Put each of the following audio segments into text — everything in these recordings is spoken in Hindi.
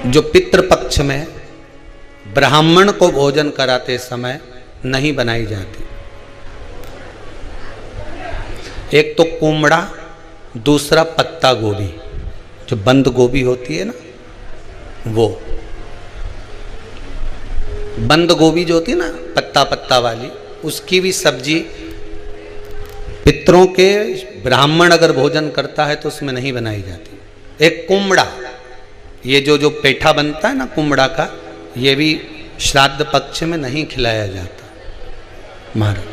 जो पितृपक्ष में ब्राह्मण को भोजन कराते समय नहीं बनाई जाती। एक तो कुमड़ा, दूसरा पत्ता गोभी, जो बंद गोभी होती है ना, वो बंद गोभी जो होती है ना पत्ता पत्ता वाली, उसकी भी सब्जी पितरों के ब्राह्मण अगर भोजन करता है तो उसमें नहीं बनाई जाती। एक कुमड़ा, ये जो पेठा बनता है ना कुमड़ा का, ये भी श्राद्ध पक्ष में नहीं खिलाया जाता। महाराज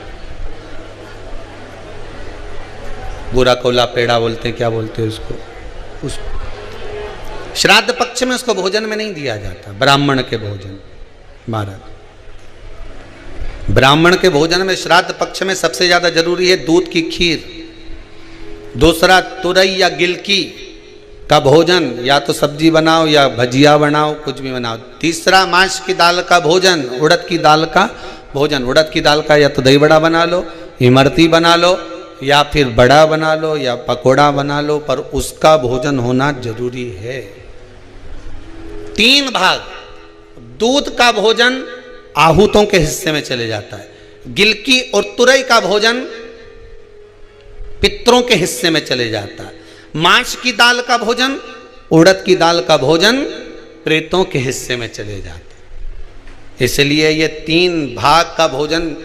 बुरा कोला पेड़ा बोलते हैं, क्या बोलते हैं उसको श्राद्ध पक्ष में उसको भोजन में नहीं दिया जाता। ब्राह्मण के भोजन, महाराज ब्राह्मण के भोजन में श्राद्ध पक्ष में सबसे ज्यादा जरूरी है दूध की खीर, दूसरा तुरई या गिलकी का भोजन, या तो सब्जी बनाओ या भजिया बनाओ, कुछ भी बनाओ। तीसरा मांस की दाल का भोजन, उड़द की दाल का भोजन। उड़द की दाल का या तो दही बड़ा बना लो, इमरती बना लो, या फिर बड़ा बना लो, या पकोड़ा बना लो, पर उसका भोजन होना जरूरी है। 3 भाग दूध का भोजन आहूतों के हिस्से में चले जाता है, गिलकी और तुरई का भोजन पितरों के हिस्से में चले जाता है, मांस की दाल का भोजन, उड़द की दाल का भोजन प्रेतों के हिस्से में चले जाता है। इसलिए ये 3 भाग का भोजन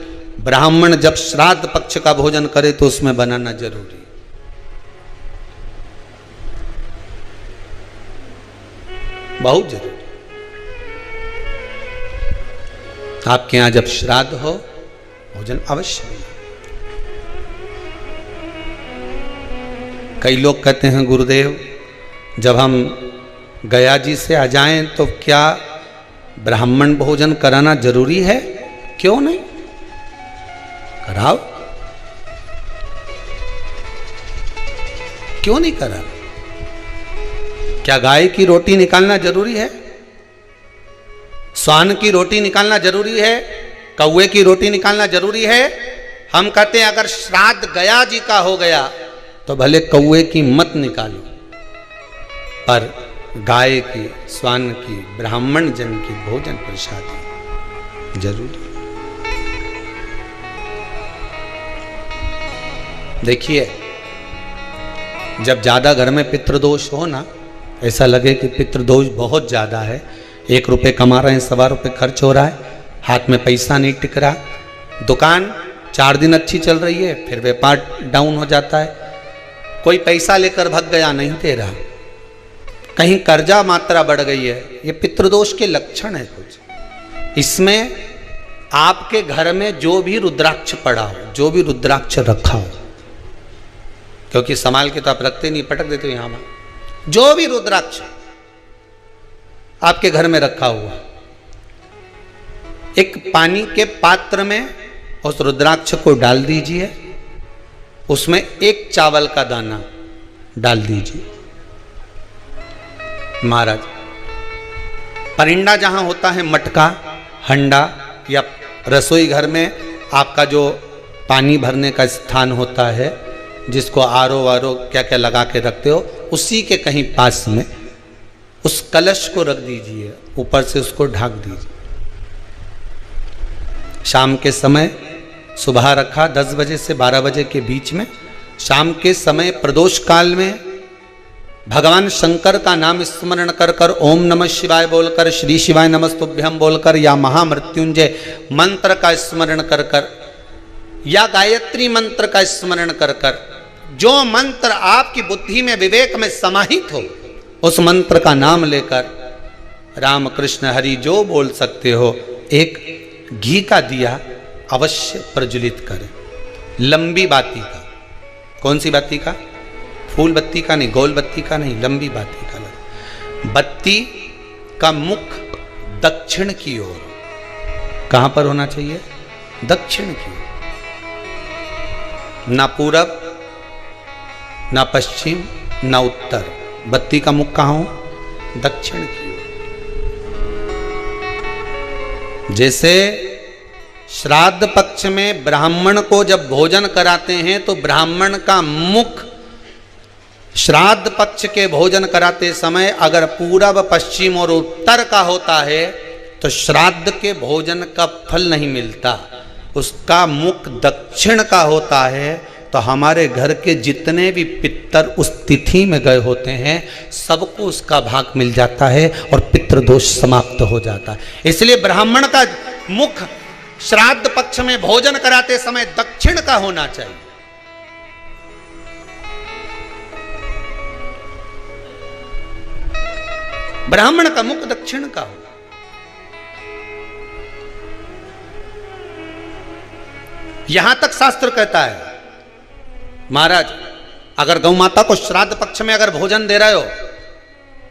ब्राह्मण जब श्राद्ध पक्ष का भोजन करे तो उसमें बनाना जरूरी। बहुत जरूरी। आपके यहां जब श्राद्ध हो भोजन अवश्य मिले। कई लोग कहते हैं गुरुदेव जब हम गया जी से आ जाएं तो क्या ब्राह्मण भोजन कराना जरूरी है? क्यों नहीं, कराओ, क्यों नहीं करा? क्या गाय की रोटी निकालना जरूरी है? स्वान की रोटी निकालना जरूरी है? कौवे की रोटी निकालना जरूरी है? हम कहते हैं अगर श्राद्ध गया जी का हो गया तो भले कौवे की मत निकालो, पर गाय की, स्वान की, ब्राह्मण जन की भोजन प्रसादी जरूरी। देखिए जब ज्यादा घर में पितृदोष हो ना, ऐसा लगे कि पितृदोष बहुत ज्यादा है, 1 रुपये कमा रहे हैं, 1.25 रुपये खर्च हो रहा है, हाथ में पैसा नहीं टिक रहा, दुकान 4 दिन अच्छी चल रही है, फिर व्यापार डाउन हो जाता है, कोई पैसा लेकर भग गया, नहीं दे रहा, कहीं कर्जा मात्रा बढ़ गई है, ये पितृदोष के लक्षण है कुछ। इसमें आपके घर में जो भी रुद्राक्ष पड़ा हो, जो भी रुद्राक्ष रखा हो, क्योंकि संभाल के तो आप रखते नहीं, पटक देते हो यहां में, जो भी रुद्राक्ष आपके घर में रखा हुआ, एक पानी के पात्र में उस रुद्राक्ष को डाल दीजिए, उसमें 1 चावल का दाना डाल दीजिए। महाराज परिंदा जहां होता है, मटका, हंडा या रसोई घर में आपका जो पानी भरने का स्थान होता है, जिसको आरो वारो क्या क्या लगा के रखते हो, उसी के कहीं पास में उस कलश को रख दीजिए, ऊपर से उसको ढक दीजिए। शाम के समय, सुबह रखा 10 बजे से 12 बजे के बीच में, शाम के समय प्रदोष काल में भगवान शंकर का नाम स्मरण कर कर, ओम नमः शिवाय बोलकर, श्री शिवाय नमस्तुभ्यम बोलकर, या महामृत्युंजय मंत्र का स्मरण कर कर, या गायत्री मंत्र का स्मरण कर कर, जो मंत्र आपकी बुद्धि में, विवेक में समाहित हो, उस मंत्र का नाम लेकर राम कृष्ण हरि जो बोल सकते हो, एक घी का दिया अवश्य प्रज्वलित करें, लंबी बाती का। कौन सी बाती का? फूल बत्ती का नहीं, गोल बत्ती का नहीं, लंबी बाती का। बत्ती का मुख दक्षिण की ओर, कहां पर होना चाहिए? दक्षिण की ओर, ना पूरब, ना पश्चिम, ना उत्तर। बत्ती का मुख कहां हो? दक्षिण की ओर। जैसे श्राद्ध पक्ष में ब्राह्मण को जब भोजन कराते हैं तो ब्राह्मण का मुख श्राद्ध पक्ष के भोजन कराते समय अगर पूरब, पश्चिम और उत्तर का होता है तो श्राद्ध के भोजन का फल नहीं मिलता। उसका मुख दक्षिण का होता है तो हमारे घर के जितने भी पितर उस तिथि में गए होते हैं सबको उसका भाग मिल जाता है और पितृदोष समाप्त हो जाता है। इसलिए ब्राह्मण का मुख श्राद्ध पक्ष में भोजन कराते समय दक्षिण का होना चाहिए। ब्राह्मण का मुख दक्षिण का हो। यहां तक शास्त्र कहता है महाराज, अगर गौ माता को श्राद्ध पक्ष में अगर भोजन दे रहे हो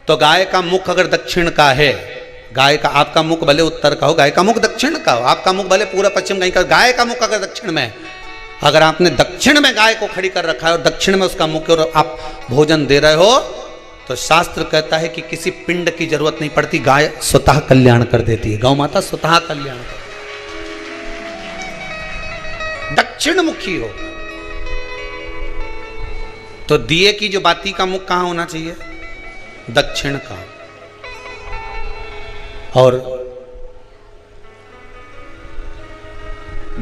तो गाय का मुख अगर दक्षिण का है, गाय का, आपका मुख भले उत्तर का हो, गाय का मुख दक्षिण का हो, आपका मुख भले पूरा पश्चिम कहीं का, गाय का मुख अगर दक्षिण में, अगर आपने दक्षिण में गाय को खड़ी कर रखा है और दक्षिण में उसका मुख और आप भोजन दे रहे हो तो शास्त्र कहता है कि किसी पिंड की जरूरत नहीं पड़ती, गाय स्वतः कल्याण कर देती है, गौ माता स्वतः कल्याण कर, दक्षिण मुखी हो। तो दिए की जो बाती का मुख कहां होना चाहिए? दक्षिण का। और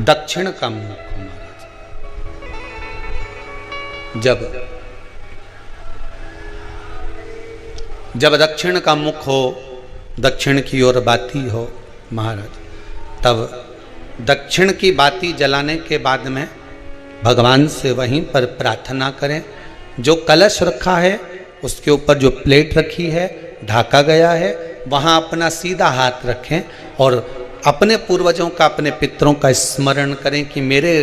दक्षिण का मुख महाराज जब दक्षिण का मुख हो, दक्षिण की ओर बाती हो महाराज, तब दक्षिण की बाती जलाने के बाद में भगवान से वहीं पर प्रार्थना करें। जो कलश रखा है उसके ऊपर जो प्लेट रखी है, ढाका गया है, वहाँ अपना सीधा हाथ रखें और अपने पूर्वजों का, अपने पितरों का स्मरण करें कि मेरे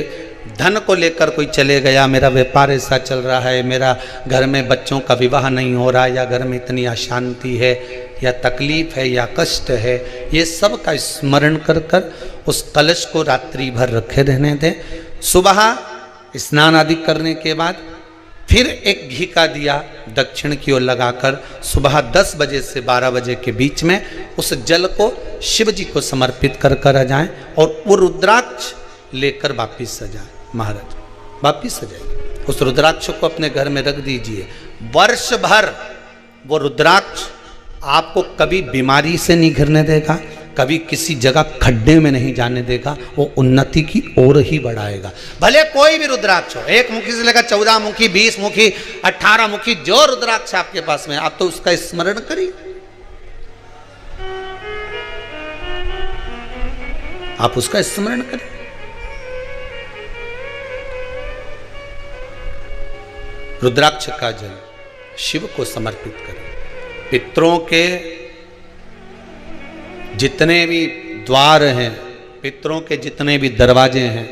धन को लेकर कोई चले गया, मेरा व्यापार ऐसा चल रहा है, मेरा घर में बच्चों का विवाह नहीं हो रहा, या घर में इतनी अशांति है या तकलीफ है या कष्ट है, ये सब का स्मरण कर कर उस कलश को रात्रि भर रखे रहने दें। सुबह स्नान आदि करने के बाद फिर एक घी का दिया दक्षिण की ओर लगाकर सुबह 10 बजे से 12 बजे के बीच में उस जल को शिव जी को समर्पित कर कर आ जाएं और वो रुद्राक्ष लेकर वापिस सजाएं। महाराज वापिस सजाइए, उस रुद्राक्ष को अपने घर में रख दीजिए। वर्ष भर वो रुद्राक्ष आपको कभी बीमारी से नहीं घिरने देगा, कभी किसी जगह खड्डे में नहीं जाने देगा, वो उन्नति की ओर ही बढ़ाएगा। भले कोई भी रुद्राक्ष हो, 1 मुखी से लेकर 14 मुखी, 20 मुखी, 18 मुखी, जो रुद्राक्ष आपके पास में, आप तो उसका स्मरण करिए, आप उसका स्मरण करें। रुद्राक्ष का जल शिव को समर्पित करें। पितरों के जितने भी द्वार हैं, पितरों के जितने भी दरवाजे हैं,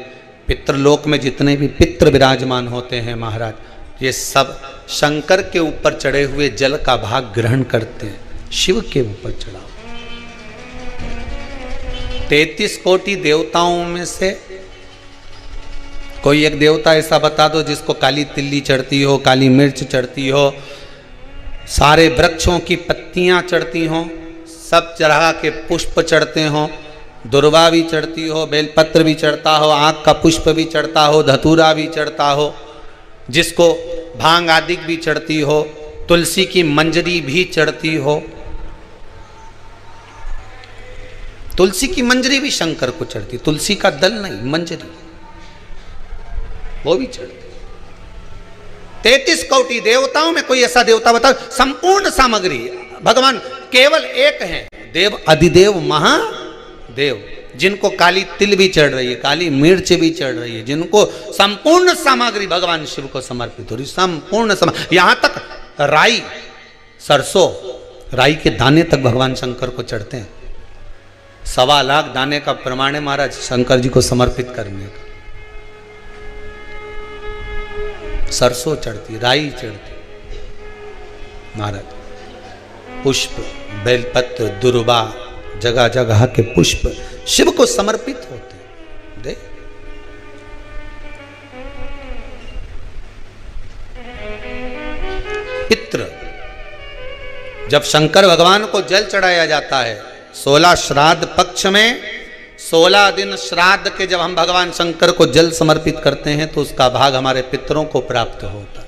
पितृलोक में जितने भी पितृ विराजमान होते हैं महाराज, ये सब शंकर के ऊपर चढ़े हुए जल का भाग ग्रहण करते हैं, शिव के ऊपर चढ़ाओ। 33 कोटि देवताओं में से कोई एक देवता ऐसा बता दो जिसको काली तिल्ली चढ़ती हो, काली मिर्च चढ़ती हो, सारे वृक्षों की पत्तियां चढ़ती हों, सब तरह के पुष्प चढ़ते हों, दुर्वा भी चढ़ती हो, बेलपत्र भी चढ़ता हो, आँख का पुष्प भी चढ़ता हो, धतूरा भी चढ़ता हो, जिसको भांग आदि भी चढ़ती हो, तुलसी की मंजरी भी चढ़ती हो। तुलसी की मंजरी भी शंकर को चढ़ती, तुलसी का दल नहीं, मंजरी वो भी चढ़ती। 33 कोटि देवताओं में कोई ऐसा देवता बताओ, संपूर्ण सामग्री भगवान केवल एक है, देव अधिदेव महादेव, जिनको काली तिल भी चढ़ रही है, काली मिर्च भी चढ़ रही है, जिनको संपूर्ण सामग्री भगवान शिव को समर्पित हो रही, संपूर्ण यहां तक राई, सरसों, राई के दाने तक भगवान शंकर को चढ़ते हैं। 1.25 लाख दाने का प्रमाण है महाराज शंकर जी को समर्पित करने का। सरसों चढ़ती, राई चढ़ती महाराज, पुष्प, बेलपत्र, दुर्वा, जगह जगह के पुष्प शिव को समर्पित होते हैं। दे पितृ, जब शंकर भगवान को जल चढ़ाया जाता है 16 श्राद्ध पक्ष में, 16 दिन श्राद्ध के जब हम भगवान शंकर को जल समर्पित करते हैं तो उसका भाग हमारे पितरों को प्राप्त होता है।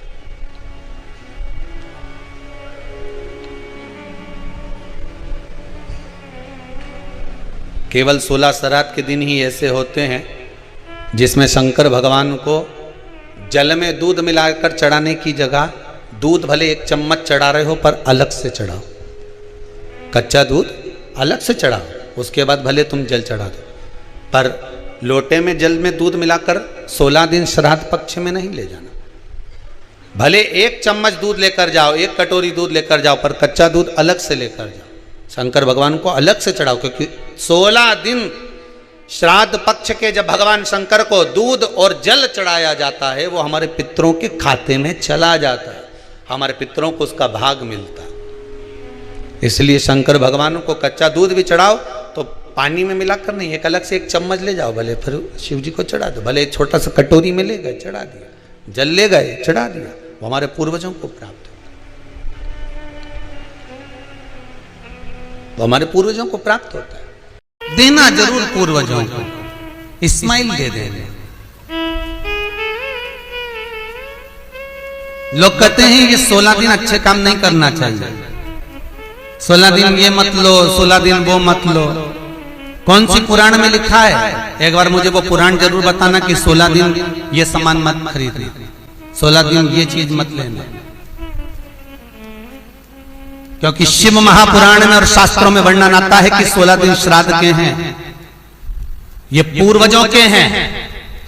केवल 16 श्राद्ध के दिन ही ऐसे होते हैं जिसमें शंकर भगवान को जल में दूध मिलाकर चढ़ाने की जगह दूध भले 1 चम्मच चढ़ा रहे हो पर अलग से चढ़ाओ, कच्चा दूध अलग से चढ़ाओ, उसके बाद भले तुम जल चढ़ा दो, पर लोटे में जल में दूध मिलाकर 16 दिन श्राद्ध पक्ष में नहीं ले जाना। भले 1 चम्मच दूध लेकर जाओ, 1 कटोरी दूध लेकर जाओ, पर कच्चा दूध अलग से लेकर जाओ, शंकर भगवान को अलग से चढ़ाओ। क्योंकि 16 दिन श्राद्ध पक्ष के जब भगवान शंकर को दूध और जल चढ़ाया जाता है, वो हमारे पितरों के खाते में चला जाता है, हमारे पितरों को उसका भाग मिलता है। इसलिए शंकर भगवान को कच्चा दूध भी चढ़ाओ तो पानी में मिलाकर नहीं, एक अलग से 1 चम्मच ले जाओ, भले फिर शिव जी को चढ़ा दो, भले एक छोटा सा कटोरी में ले गए चढ़ा दिया, जल ले गए चढ़ा दिया, वो हमारे पूर्वजों को प्राप्त होता है, वो हमारे पूर्वजों को प्राप्त होता है। देना जरूर पूर्वजों को, इस्माइल दे देना। लोग कहते हैं ये 16 दिन अच्छे काम नहीं करना चाहिए, 16 दिन ये मत लो, 16 दिन वो मत लो। कौन सी पुराण में लिखा है? एक बार मुझे वो पुराण जरूर बताना कि 16 दिन ये सामान मत खरीदना, 16 दिन ये चीज मत लेना। क्योंकि शिव महापुराण में और शास्त्रों में वर्णन आता है कि 16 दिन श्राद्ध के हैं, ये पूर्वजों के हैं।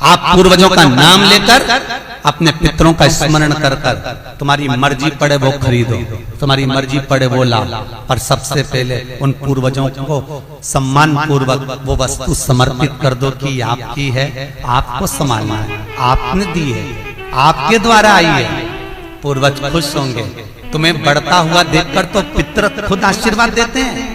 आप पूर्वजों का नाम लेकर अपने पितरों का स्मरण कर कर तुम्हारी मर्जी पड़े वो खरीदो, तुम्हारी मर्जी पड़े वो लाओ, पर सबसे पहले उन पूर्वजों को सम्मान पूर्वक वो वस्तु समर्पित कर दो कि आपकी है, आपको संभालना है, आपने दी है, आपके द्वारा आई है। पूर्वज खुश होंगे। तुम्हें बढ़ता हुआ देखकर तो पितर खुद आशीर्वाद देते हैं।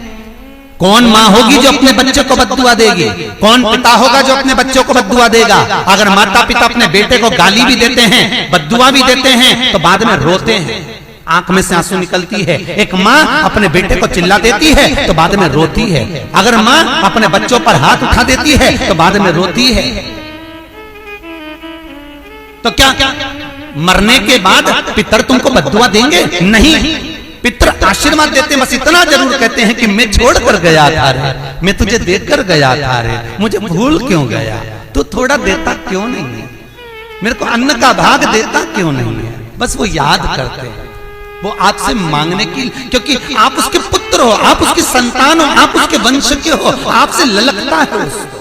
कौन माँ होगी जो अपने बच्चे को बद्दुआ देगी? कौन पिता होगा जो अपने बच्चों को बद्दुआ देगा? अगर माता पिता अपने बेटे को गाली भी देते हैं, बद्दुआ भी देते हैं, तो बाद में रोते हैं, आंख में से आंसू निकलती है। एक माँ अपने बेटे को चिल्ला देती है तो बाद में रोती है। अगर माँ अपने बच्चों पर हाथ उठा देती है तो बाद में रोती है। तो क्या मरने के बाद पितर तुमको बद्दुआ देंगे? नहीं, पितर आशीर्वाद देते हैं। बस इतना जरूर कहते हैं कि मैं छोड़ कर गया था रे, मैं तुझे देकर गया था रे, मुझे भूल क्यों गया? तू थोड़ा देता क्यों नहीं है? मेरे को अन्न का भाग देता क्यों नहीं है? बस वो याद करते हैं, वो आपसे मांगने की, क्योंकि आप उसके पुत्र हो, आप उसकी संतान हो, आप उसके वंश के हो, आपसे ललकता है उसको।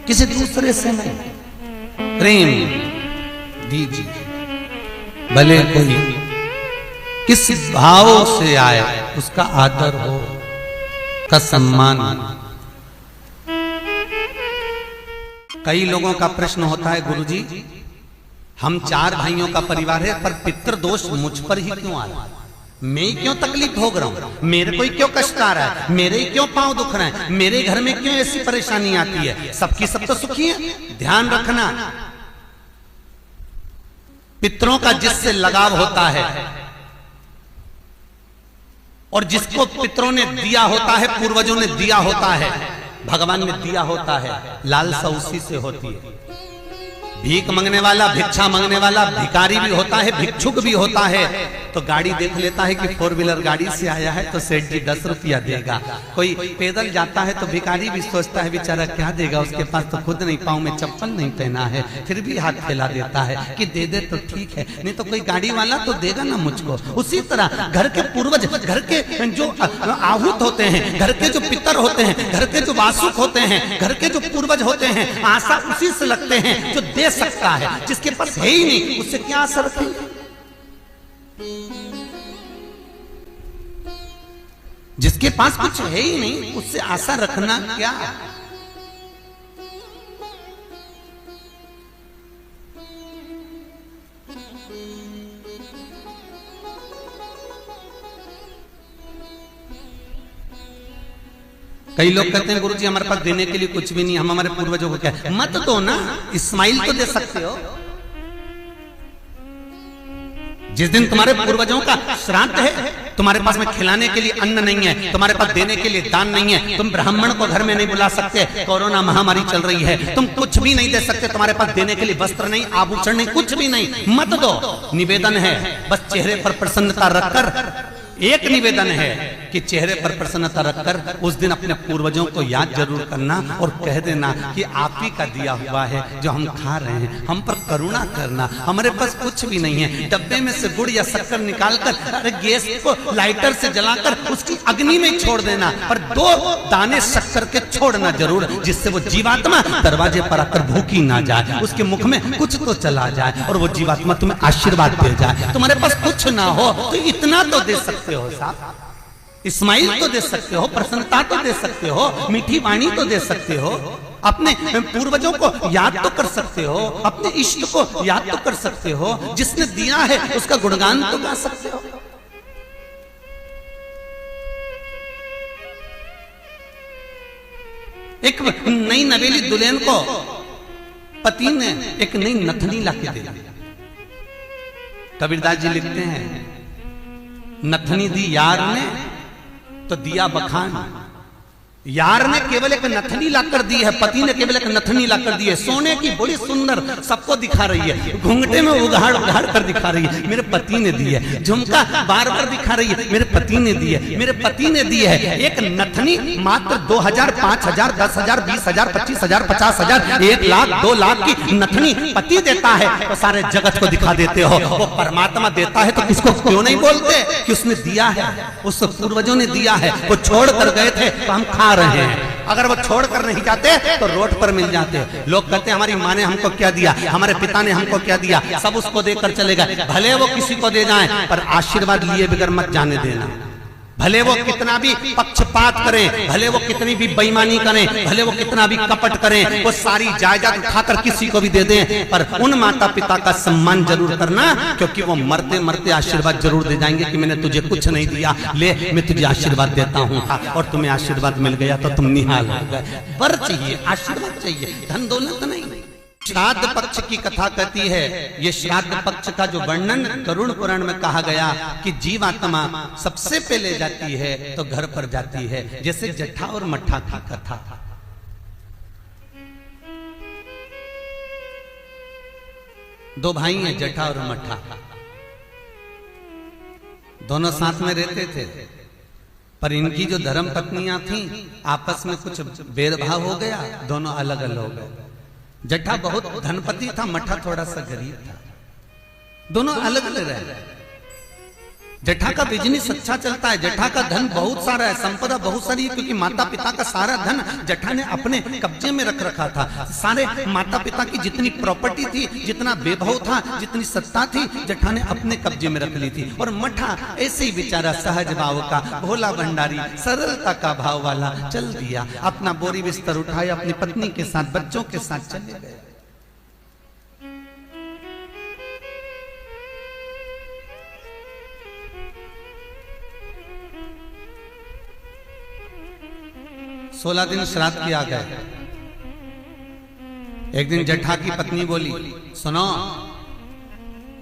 किसी दूसरे से नहीं, प्रेम दीजिए। भले कोई किस भाव से आए, उसका आदर हो, का सम्मान। कई लोगों का प्रश्न होता है, गुरुजी हम 4 भाइयों का परिवार है, पर पितृ दोष मुझ पर ही क्यों आ रहा है? मैं क्यों तकलीफ भोग रहा हूं? मेरे को ही क्यों कष्ट आ रहा है? मेरे ही क्यों पांव दुख रहे हैं? मेरे घर में क्यों ऐसी परेशानी आती है? सबकी सब तो सुखी है। ध्यान रखना, पितरों का जिससे लगाव होता है और जिसको पितरों ने दिया होता है, पूर्वजों ने दिया होता है, भगवान ने दिया होता है, लालसा उसी से होती है। भीख मांगने वाला, भिक्षा मांगने वाला भिखारी भी होता है, भिक्षुक भी होता है। तो गाड़ी देख लेता है कि 4 व्हीलर गाड़ी से आया है तो सेठ जी 10 रुपया देगा। कोई पैदल जाता है तो भिखारी भी सोचता है बेचारा क्या देगा, उसके पास तो खुद नहीं, पाँव में चप्पल नहीं पहना है, फिर भी हाथ फैला देता है कि दे दे तो ठीक है, नहीं तो कोई गाड़ी वाला तो देगा ना मुझको। उसी तरह घर के पूर्वज, घर के जो आहूत होते हैं, घर के जो पितर होते हैं, घर के जो वासुक होते हैं, घर के जो पूर्वज होते हैं, आशा उसी से लगते हैं जो दे सकता है। जिसके पास है ही नहीं उससे क्या आशा रखेंगे? जिसके पास कुछ है ही नहीं उससे आशा रखना क्या? कई लोग कहते हैं गुरुजी हमारे पास देने के लिए कुछ भी नहीं, हम हमारे पूर्वजों को क्या? मत दो ना, इस्माइल तो दे सकते हो। जिस दिन तुम्हारे पूर्वजों का श्राद्ध है, तुम्हारे पास में खिलाने के लिए अन्न नहीं है, तुम्हारे पास देने के लिए दान नहीं है, तुम ब्राह्मण को घर में नहीं बुला सकते, कोरोना महामारी चल रही है, तुम कुछ भी नहीं दे सकते, तुम्हारे पास देने के लिए वस्त्र नहीं, आभूषण नहीं, कुछ भी नहीं, मत दो। निवेदन है बस चेहरे पर प्रसन्नता रखकर एक निवेदन है कि चेहरे पर प्रसन्नता रखकर उस दिन अपने पूर्वजों को याद जरूर करना और कह देना कि आप ही का दिया हुआ है जो हम खा रहे हैं, हम पर करुणा करना, हमारे पास कुछ भी नहीं है। डब्बे में से गुड़ या शक्कर निकालकर अरे गैस को लाइटर से जलाकर उसकी अग्नि में छोड़ देना, पर 2 दाने शक्कर के छोड़ना जरूर, जिससे वो जीवात्मा दरवाजे पर आकर भूखी ना जाए, उसके मुख में कुछ तो चला जाए और वो जीवात्मा तुम्हें आशीर्वाद दे जाए। तुम्हारे पास कुछ ना हो तो इतना तो दे सकते हो साहब, स्माइल तो दे सकते हो, प्रसन्नता तो दे सकते हो, मीठी वाणी तो दे सकते हो, अपने पूर्वजों को याद तो कर सकते हो, अपने इष्ट को याद तो कर सकते हो, जिसने दिया है उसका गुणगान तो गा सकते हो। एक नई नवेली दुल्हन को पति ने एक नई नथनी लाके दे दी। कबीरदास जी लिखते हैं, नथनी दी यार ने तो दिया बखान। यार ने केवल एक नथनी लाकर दी है, पति ने केवल एक नथनी लाकर दी है, सोने की बड़ी सुंदर, सबको दिखा रही है, घूंघटे में उघाड़ उघाड़ कर दिखा रही है, मेरे पति ने दी है, झुमका बार बार दिखा रही है, मेरे पति ने दी है, मेरे पति ने दी है। एक नथनी मात्र 2000, 5000, 10,000, 20,000, 25,000, 50,000, 1 लाख, 2 लाख की नथनी पति देता है तो सारे जगत को दिखा देते हो। वो परमात्मा देता है तो किसको क्यों नहीं बोलते कि उसने दिया है, उस पूर्वजों ने दिया है। वो छोड़ कर गए थे तो हम खा रहे हैं, अगर वो छोड़कर नहीं जाते तो रोड पर मिल जाते। लोग कहते हैं हमारी माँ ने हमको क्या दिया, हमारे पिता ने हमको क्या दिया, सब उसको देकर चले गए। भले वो किसी को दे जाएं पर आशीर्वाद लिए बगैर मत जाने देना। भले वो कितना भी पक्षपात करें, भले वो कितनी भी बेईमानी करें, भले वो कितना भी कपट करें, वो सारी जायदाद उठाकर किसी को भी दे दें, पर उन माता पिता का सम्मान जरूर करना, क्योंकि वो मरते मरते आशीर्वाद जरूर दे जाएंगे कि मैंने तुझे कुछ नहीं दिया, ले मैं तुझे आशीर्वाद देता हूँ, और तुम्हें आशीर्वाद मिल गया तो तुम निहाल हो गए। वर चाहिए, आशीर्वाद चाहिए, धन दौलत नहीं। श्राद्ध पक्ष की कथा कहती है, ये श्राद्ध पक्ष का जो वर्णन गरुड़ पुराण में कहा गया कि जीवात्मा सबसे पहले जाती है तो घर पर जाती है, जैसे जट्ठा और मट्ठा की कथा। दो भाई हैं, जट्ठा और मट्ठा, दोनों साथ में रहते थे, पर इनकी जो धर्म पत्नियां थीं आपस में कुछ भेदभाव हो गया, दोनों अलग अलग हो गए। जट्ठा बहुत धनपति था, मट्ठा थोड़ा सा गरीब था, दोनों अलग अलग रहे। जट्ठा का बिजनेस अच्छा चलता है, जट्ठा का धन बहुत सारा है, संपदा बहुत सारी है, क्योंकि माता पिता का सारा धन जट्ठा ने अपने कब्जे में रख रखा था। सारे माता पिता की जितनी प्रॉपर्टी थी, जितना वैभव था, जितनी सत्ता थी, जट्ठा ने अपने कब्जे में रख ली थी। और मट्ठा ऐसे ही बेचारा सहज भाव का, भोला भंडारी, सरलता का भाव वाला चल दिया, अपना बोरी बिस्तर उठाया, अपनी पत्नी के साथ, बच्चों के साथ चले गए। सोलह दिन श्राद्ध किया गया। एक दिन जट्ठा की पत्नी बोली, सुनो,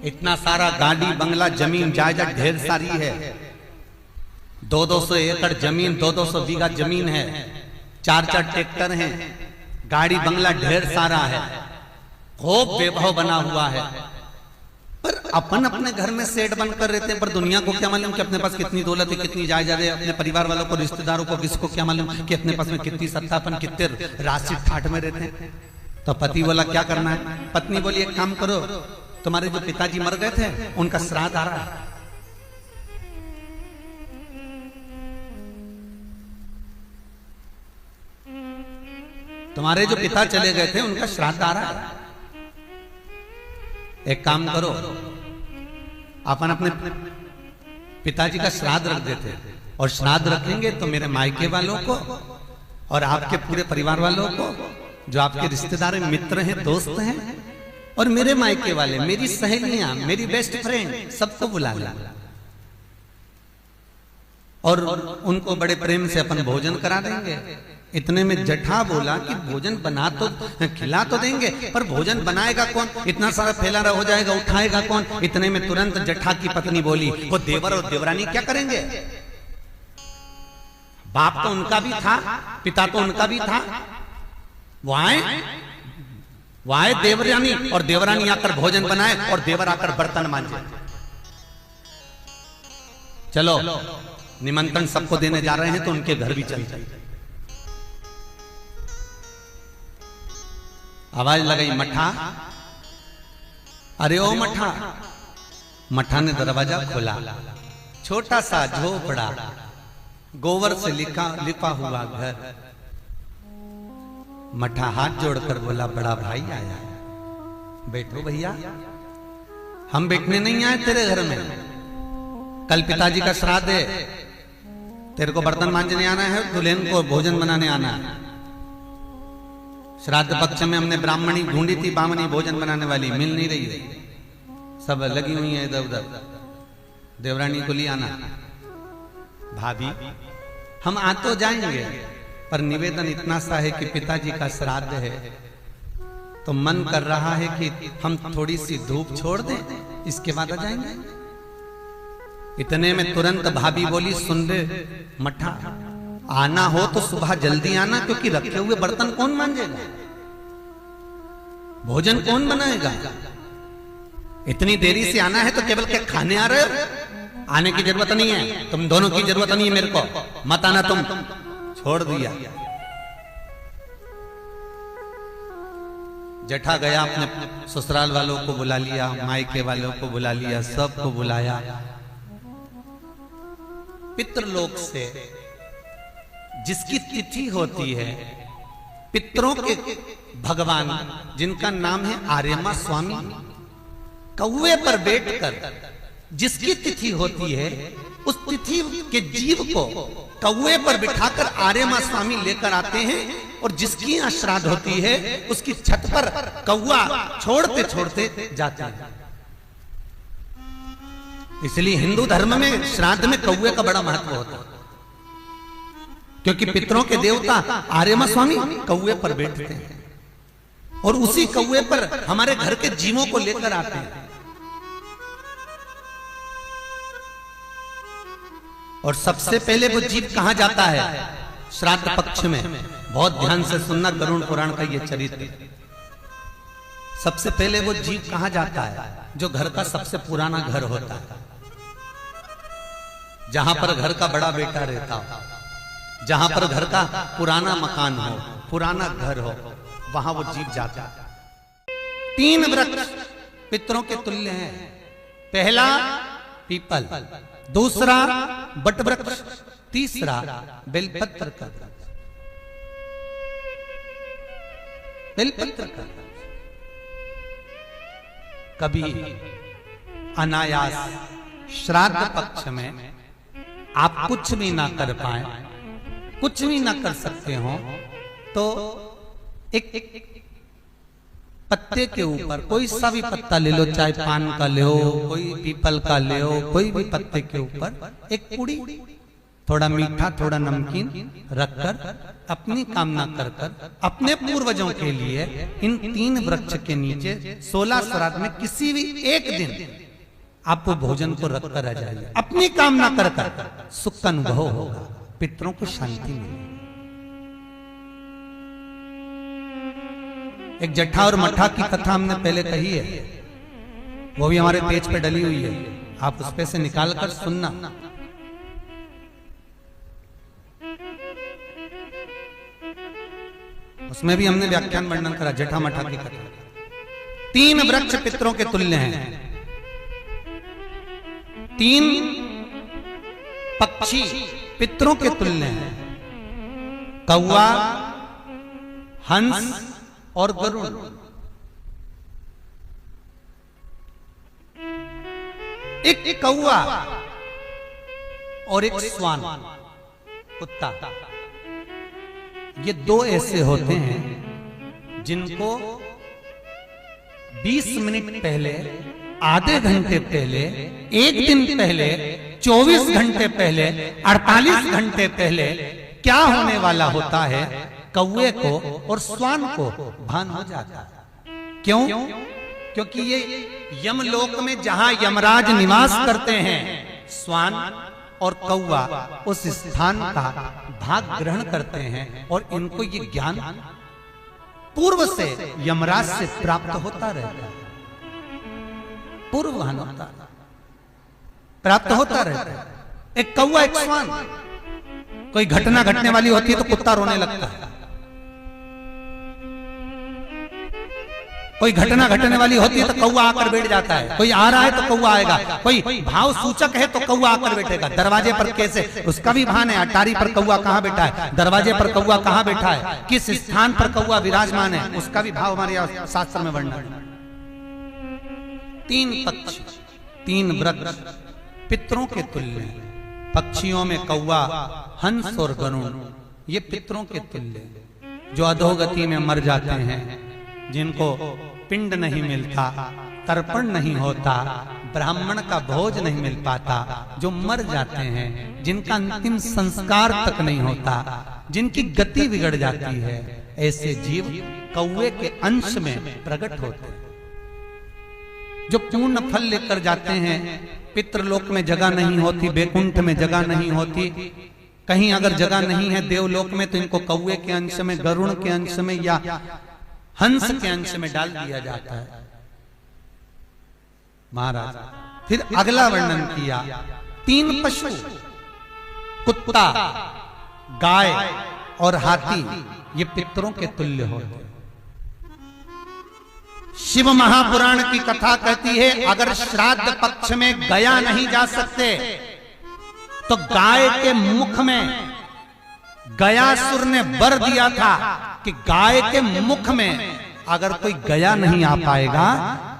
इतना सारा गाड़ी बंगला जमीन जायदाद ढेर सारी है, 200 एकड़ जमीन, 200 बीघा जमीन है, 4 ट्रैक्टर हैं, गाड़ी बंगला ढेर सारा है, खूब वैभव बना हुआ है, पर अपन अपने घर में सेठ बनकर रहते हैं, पर दुनिया को क्या मालूम कि अपने पास कितनी दौलत है, कितनी जायदाद है, अपने परिवार वालों को, रिश्तेदारों को, किसको क्या मालूम कि अपने पास में कितनी सत्ता, अपन कितने राशि ठाठ में रहते हैं। तो पति बोला क्या करना है, पत्नी बोली एक काम करो, तुम्हारे जो पिताजी मर गए थे उनका श्राद्ध आ रहा है, तुम्हारे जो पिता चले गए थे उनका श्राद्ध आ रहा है, एक काम करो, अपन अपने पिताजी का श्राद्ध रख देते, और श्राद्ध रखेंगे तो मेरे मायके वालों को और आपके पूरे परिवार वालों को, जो आपके रिश्तेदार हैं, मित्र हैं, दोस्त हैं, और मेरे मायके वाले, मेरी सहेलियां, मेरी बेस्ट फ्रेंड, सबको बुला ला, और उनको बड़े प्रेम से अपन भोजन करा देंगे। इतने में जट्ठा बोला कि भोजन बना तो खिला तो देंगे, पर भोजन बनाएगा कौन, इतना सारा फैला हो जाएगा, उठाएगा कौन। इतने में तुरंत जट्ठा की पत्नी बोली, वो देवर और देवरानी क्या करेंगे, बाप तो उनका भी था, पिता तो उनका भी था, वो आए देवरानी, और देवरानी आकर भोजन बनाए और देवर आकर बर्तन मांजे। चलो निमंत्रण सबको देने जा रहे हैं तो उनके घर भी चल जाइए। आवाज लगाई मठा, अरे ओ मठा। मठा ने दरवाजा खोला, छोटा सा झोपड़ा, गोबर से लिपा हुआ घर। मठा हाथ जोड़कर बोला, बड़ा भाई आया है, बैठो भैया। हम बैठने नहीं आए तेरे घर में, कल पिताजी का श्राद्ध है, तेरे को बर्तन मांजने आना है, दुल्हन को भोजन बनाने आना है। श्राद्ध पक्ष में हमने ब्राह्मणी ढूंढी थी, बामनी भोजन बनाने वाली मिल नहीं रही है, सब लगी हुई है इधर उधर, देवरानी को ले आना। भाभी हम आ तो जाएंगे, पर निवेदन इतना सा है कि पिताजी का श्राद्ध है, तो मन कर रहा है कि हम थोड़ी सी धूप छोड़ दें, इसके बाद आ जाएंगे। इतने में तुरंत भाभी बोली, सुन रे मठा, आना हो तो सुबह जल्दी आना, क्योंकि रखे हुए बर्तन कौन मांजेगा, भोजन कौन बनाएगा। इतनी देरी से आना है तो केवल क्या खाने आ रहे हो, आने की जरूरत नहीं है, तुम दोनों की जरूरत नहीं है मेरे को, मत आना तुम। छोड़ दिया। जेठा गया, अपने ससुराल वालों को बुला लिया, मायके वालों को बुला लिया, सबको बुलाया। पितृलोक से जिसकी तिथि होती है, पितरों के भगवान जिनका नाम है आर्यमा स्वामी, कौवे पर बैठकर जिसकी तिथि होती है, उस तिथि के जीव को कौवे पर बिठाकर आर्यमा स्वामी लेकर आते हैं, और जिसकी यहाँ श्राद्ध होती है उसकी छत पर कौवा छोड़ते छोड़ते जाते हैं। इसलिए हिंदू धर्म में श्राद्ध में कौवे का बड़ा महत्व होता है, क्योंकि पितरों के देवता आर्यमा स्वामी कौवे पर बैठते हैं, और उसी कौवे पर हमारे घर के जीवों को लेकर आते हैं। और सबसे पहले वो जीव कहां जाता है श्राद्ध पक्ष में, बहुत ध्यान से सुनना गरुड़ पुराण का ये चरित्र। सबसे पहले वो जीव कहां जाता है, जो घर का सबसे पुराना घर होता है, जहां पर घर का बड़ा बेटा रहता हो, जहां पर घर का पुराना मकान हो, पुराना घर हो, वहां वो जीव जाता है। 3 वृक्ष पितरों के तुल्य हैं। पहला पीपल, दूसरा बट वृक्ष, तीसरा बेलपत्र का वृक्ष। बेलपत्र का कभी अनायास श्राद्ध पक्ष में आप कुछ भी ना कर पाए, कुछ भी ना कर सकते हो, तो एक पत्ते के ऊपर कोई सा भी पत्ता ले लो, चाहे पान का ले हो, कोई पीपल का ले हो, कोई भी पत्ते के ऊपर एक पुड़ी, थोड़ा मीठा थोड़ा नमकीन रखकर अपनी कामना कर कर अपने पूर्वजों के लिए इन 3 वृक्ष के नीचे 16 श्राद्ध में किसी भी एक दिन आप वो भोजन को रखकर आ जाइए, अपनी कामना कर कर सुख का अनुभव होगा, पितरों को शांति मिलेगी। एक जट्ठा और मट्ठा की कथा हमने पहले कही है, वो भी हमारे पेज पे डली हुई है, आप उस पे से निकाल कर सुनना। उसमें भी हमने व्याख्यान वर्णन करा जट्ठा मट्ठा की कथा। 3 वृक्ष पितरों के तुल्य हैं, 3 पक्षी पितरों के तुल्य हैं, कौवा, हंस और गरुड़। एक कौवा और एक श्वान कुत्ता, ये 2 ऐसे होते हैं जिनको 20 मिनट पहले, आधे घंटे पहले, 1 दिन पहले, 24 घंटे पहले, 48 घंटे पहले क्या होने वाला होता है, कौवे को और श्वान को भान हो जाता है। क्यों? क्योंकि ये यमलोक में जहां यमराज निवास करते हैं, श्वान और कौवा उस स्थान का भाग ग्रहण करते हैं, और इनको ये ज्ञान पूर्व से यमराज से प्राप्त होता रहता है, पूर्ववान होता प्राप्त होता रहता है। एक कौवा, एक श्वान। कोई घटना घटने वाली होती है तो कुत्ता रोने लगता है, कोई घटना घटने वाली होती है तो कौवा आकर बैठ जाता है, कोई आ रहा है तो कौवा आएगा, कोई भाव सूचक है तो कौवा आकर बैठेगा। दरवाजे पर कैसे, उसका भी भान है, अटारी पर कौवा कहां बैठा है, दरवाजे पर कौवा कहां बैठा है, किस स्थान पर कौवा विराजमान है, उसका भी भाव हमारे शास्त्र में वर्णन। 3 पक्षी, 3 वृक्ष पितरों के तुल्य, पक्षियों में कौवा, हंस और गरुण, ये पितरों के तुल्य, जो अधोगति में मर जाते हैं, जिनको पिंड नहीं मिलता, तर्पण नहीं होता, ब्राह्मण का भोज नहीं मिल पाता, जो मर जाते हैं, जिनका अंतिम संस्कार तक नहीं होता, जिनकी गति बिगड़ जाती है, ऐसे जीव कौवे के अंश में प्रकट होते हैं, जो पूर्ण फल लेकर जाते हैं। पितृलोक में जगह नहीं होती, बैकुंठ में जगह नहीं होती, कहीं अगर जगह नहीं है देवलोक में तो इनको कौवे के अंश में, गरुड़ के अंश में या हंस के अंश में डाल दिया जाता है। महाराज फिर अगला वर्णन किया, 3 पशु, कुत्ता, गाय और हाथी, ये पितरों के तुल्य होते। शिव महापुराण की कथा कहती है अगर श्राद्ध पक्ष में गया नहीं जा सकते तो गाय के मुख में गयासुर ने वर दिया था कि गाय के मुख में अगर कोई गया नहीं आ पाएगा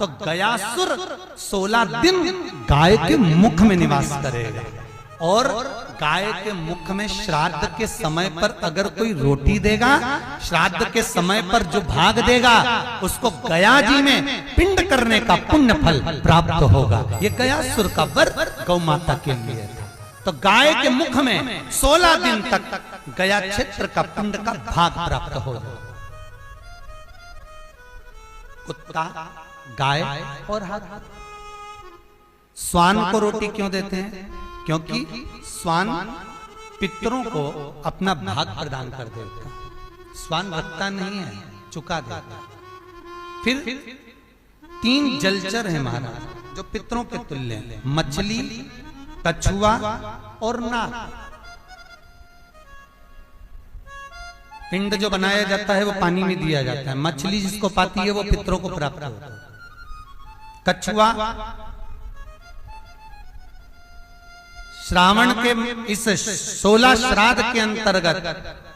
तो गयासुर 16 दिन गाय के मुख में निवास करेगा। और गाय के मुख में श्राद्ध के समय पर अगर कोई रोटी देगा, श्राद्ध के समय पर जो भाग देगा उसको गया जी में पिंड करने का पुण्य फल प्राप्त होगा। ये गयासुर का वर गौ माता के लिए था। तो गाय के मुख में 16 दिन तक गया क्षेत्र का पिंड का भाग प्राप्त हो जाए। कुत्ता, गाय और हाथी। श्वान को रोटी क्यों देते हैं? क्योंकि श्वान पितरों को अपना भाग प्रदान कर देता। श्वान रखता नहीं है, चुका देता। फिर 3 जलचर है महाराज जो पितरों के तुल्य हैं, मछली, कछुआ और नाग। पिंड जो बनाया जाता है वो पानी में दिया जाता है। मछली जिसको पाती है वो पितरों को प्राप्त होता है। कछुआ श्रावण के इस 16 श्राद्ध के अंतर्गत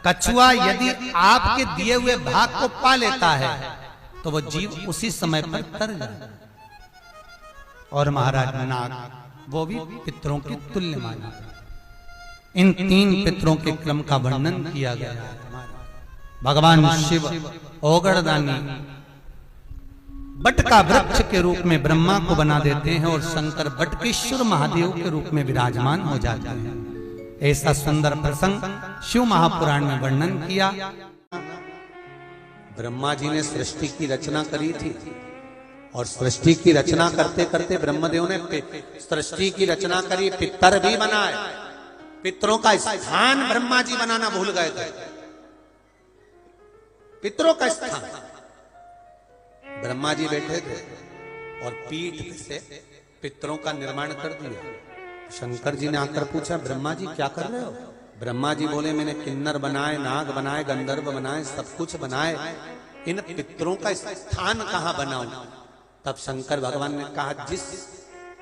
कछुआ यदि आपके दिए हुए भाग को पा लेता है तो वो जीव उसी समय पर तर जाए। और महाराज नाग वो भी पितरों के तुल्य माना। इन 3 पितरों के क्रम का वर्णन किया गया है। भगवान शिव ओगड़दानी बट का वृक्ष के रूप में ब्रह्मा को बना देते हैं और शंकर बटकेश्वर महादेव के रूप में विराजमान हो जाते हैं। ऐसा सुंदर प्रसंग शिव महापुराण में वर्णन किया। ब्रह्मा जी ने सृष्टि की रचना करी थी और सृष्टि की रचना करते करते ब्रह्मदेव ने सृष्टि की रचना करी, पितर भी बनाए। पितरों का स्थान ब्रह्मा जी बनाना भूल गए थे। पितरों का स्थान ब्रह्मा जी बैठे थे और पीठ से पितरों का निर्माण कर दिया। शंकर जी ने आकर पूछा, ब्रह्मा जी क्या कर रहे हो? ब्रह्मा जी बोले, मैंने किन्नर बनाए, नाग बनाए, गंधर्व बनाए, सब कुछ बनाए, इन पितरों का स्थान कहां बनाऊं? तब शंकर भगवान ने कहा, जिस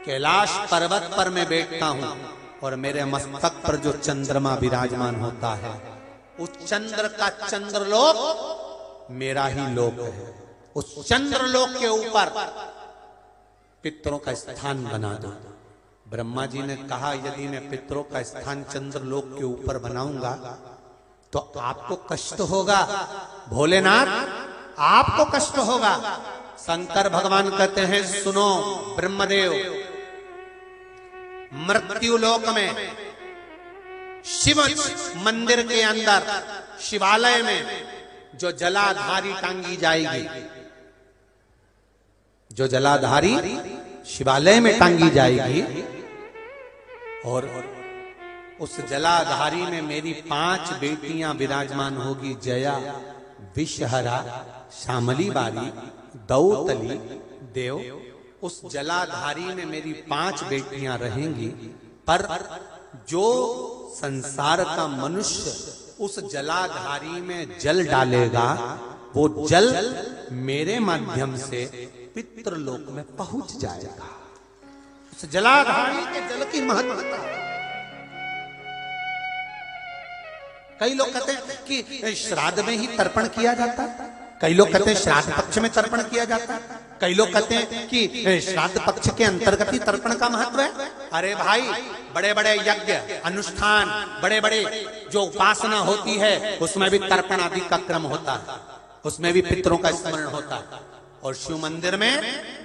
कैलाश पर्वत पर मैं बैठता हूं और मेरे मस्तक पर जो चंद्रमा विराजमान होता है, उस चंद्र का चंद्रलोक मेरा ही लोक है। उस चंद्रलोक के ऊपर पितरों का स्थान बना दो। ब्रह्मा जी ने कहा, यदि मैं पितरों का स्थान चंद्रलोक के ऊपर बनाऊंगा तो आपको कष्ट होगा भोलेनाथ, आपको कष्ट होगा। शंकर भगवान कहते हैं, सुनो ब्रह्मदेव, मृत्यु लोक में शिव मंदिर के अंदर शिवालय में जो जलाधारी टांगी जाएगी, जो जलाधारी शिवालय में टांगी जाएगी, और उस जलाधारी में मेरी 5 बेटियां विराजमान होगी, जया, विषहरा, श्यामली बारी, दौतली, देव। उस जलाधारी में मेरी 5 बेटियां रहेंगी, पर जो संसार का मनुष्य उस जलाधारी में जल डालेगा, वो जल मेरे माध्यम से पितृलोक में पहुंच जाएगा। उस जलाधारी के जल की महत्ता। कई लोग कहते हैं कि श्राद्ध में ही तर्पण किया जाता है, कई लोग कहते हैं श्राद्ध पक्ष में तर्पण किया जाता है, कई लोग कहते हैं कि श्राद्ध पक्ष के अंतर्गत ही तर्पण का महत्व है। अरे भाई, बड़े बड़े यज्ञ अनुष्ठान, बड़े बड़े जो उपासना होती है, उसमें भी तर्पण आदि का क्रम होता है, उसमें भी पितरों का स्मरण होता है। और शिव मंदिर में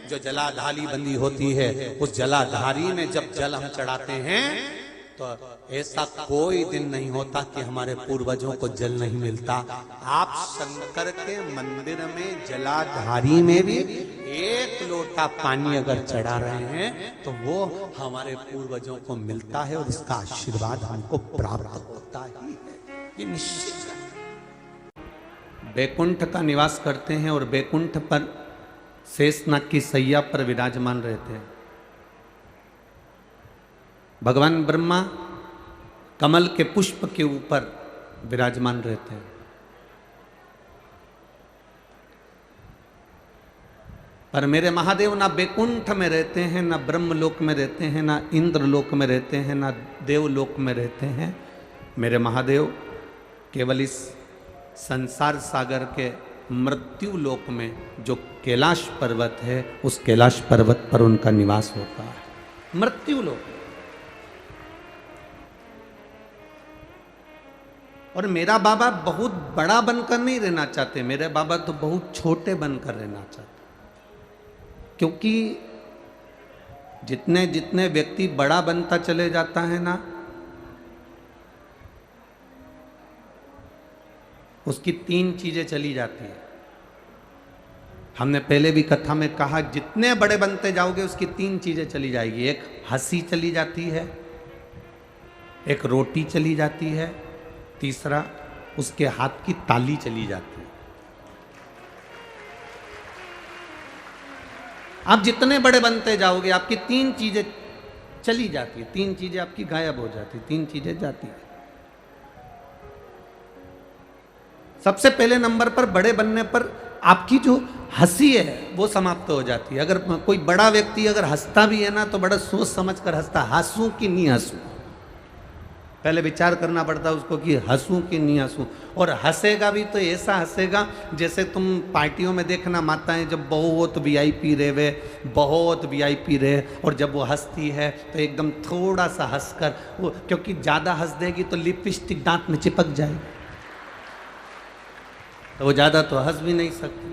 जो जलाधारी बंदी होती है, उस जलाधारी में जब जल हम चढ़ाते हैं तो ऐसा कोई दिन नहीं होता कि हमारे पूर्वजों को जल नहीं मिलता। आप शंकर के मंदिर में जलाधारी में भी एक लोटा पानी अगर चढ़ा रहे हैं तो वो हमारे पूर्वजों को मिलता है और उसका आशीर्वाद हमको प्राप्त होता ही है, ये निश्चित है। बैकुंठ का निवास करते हैं और बैकुंठ पर शेषनाग की सैया पर विराजमान रहते हैं। भगवान ब्रह्मा कमल के पुष्प के ऊपर विराजमान रहते हैं। पर मेरे महादेव ना बैकुंठ में रहते हैं, ना ब्रह्मलोक में रहते हैं, ना इंद्रलोक में रहते हैं, ना देवलोक में रहते हैं। मेरे महादेव केवल इस संसार सागर के मृत्यु लोक में जो कैलाश पर्वत है, उस कैलाश पर्वत पर उनका निवास होता है। मृत्यु लोक। और मेरा बाबा बहुत बड़ा बनकर नहीं रहना चाहते, मेरे बाबा तो बहुत छोटे बनकर रहना चाहते, क्योंकि जितने जितने व्यक्ति बड़ा बनता चले जाता है ना, उसकी तीन चीजें चली जाती है। हमने पहले भी कथा में कहा, जितने बड़े बनते जाओगे उसकी तीन चीजें चली जाएगी। एक हंसी चली जाती है, एक रोटी चली जाती है, तीसरा उसके हाथ की ताली चली जाती है। आप जितने बड़े बनते जाओगे आपकी तीन चीजें चली जाती है, तीन चीजें आपकी गायब हो जाती, तीन चीजें जाती है। सबसे पहले नंबर पर बड़े बनने पर आपकी जो हंसी है वो समाप्त हो जाती है। अगर कोई बड़ा व्यक्ति अगर हंसता भी है ना तो बड़ा सोच समझ कर हंसता, हंसूं कि नहीं हंसूं, पहले विचार करना पड़ता है उसको कि हंसूं कि नहीं हंसूं। और हंसेगा भी तो ऐसा हंसेगा जैसे तुम पार्टियों में देखना, माताएं जब बहुत वीआईपी रहे वे, बहुत वीआईपी रहे, और जब वो हंसती है तो एकदम थोड़ा सा हंसकर वो, क्योंकि ज़्यादा हंस देगी तो लिपस्टिक दांत में चिपक जाएगी, तो वो ज़्यादा तो हंस भी नहीं सकती।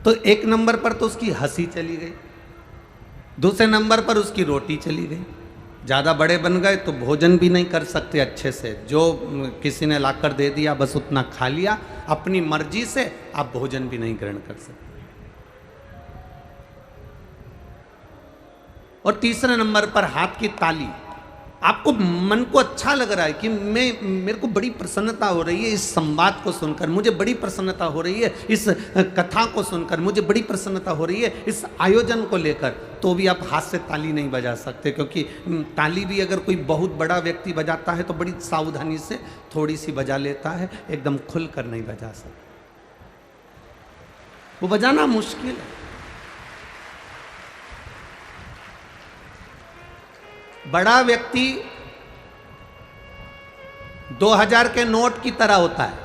तो एक नंबर पर तो उसकी हंसी चली गई, दूसरे नंबर पर उसकी रोटी चली गई। ज़्यादा बड़े बन गए तो भोजन भी नहीं कर सकते अच्छे से, जो किसी ने लाकर दे दिया बस उतना खा लिया, अपनी मर्जी से आप भोजन भी नहीं ग्रहण कर सकते। और तीसरे नंबर पर हाथ की ताली। आपको मन को अच्छा लग रहा है कि मेरे को बड़ी प्रसन्नता हो रही है इस संवाद को सुनकर, मुझे बड़ी प्रसन्नता हो रही है इस कथा को सुनकर, मुझे बड़ी प्रसन्नता हो रही है इस आयोजन को लेकर, तो भी आप हाथ से ताली नहीं बजा सकते, क्योंकि ताली भी अगर कोई बहुत बड़ा व्यक्ति बजाता है तो बड़ी सावधानी से थोड़ी सी बजा लेता है, एकदम खुल कर नहीं बजा सकता, वो बजाना मुश्किल है। बड़ा व्यक्ति 2000 के नोट की तरह होता है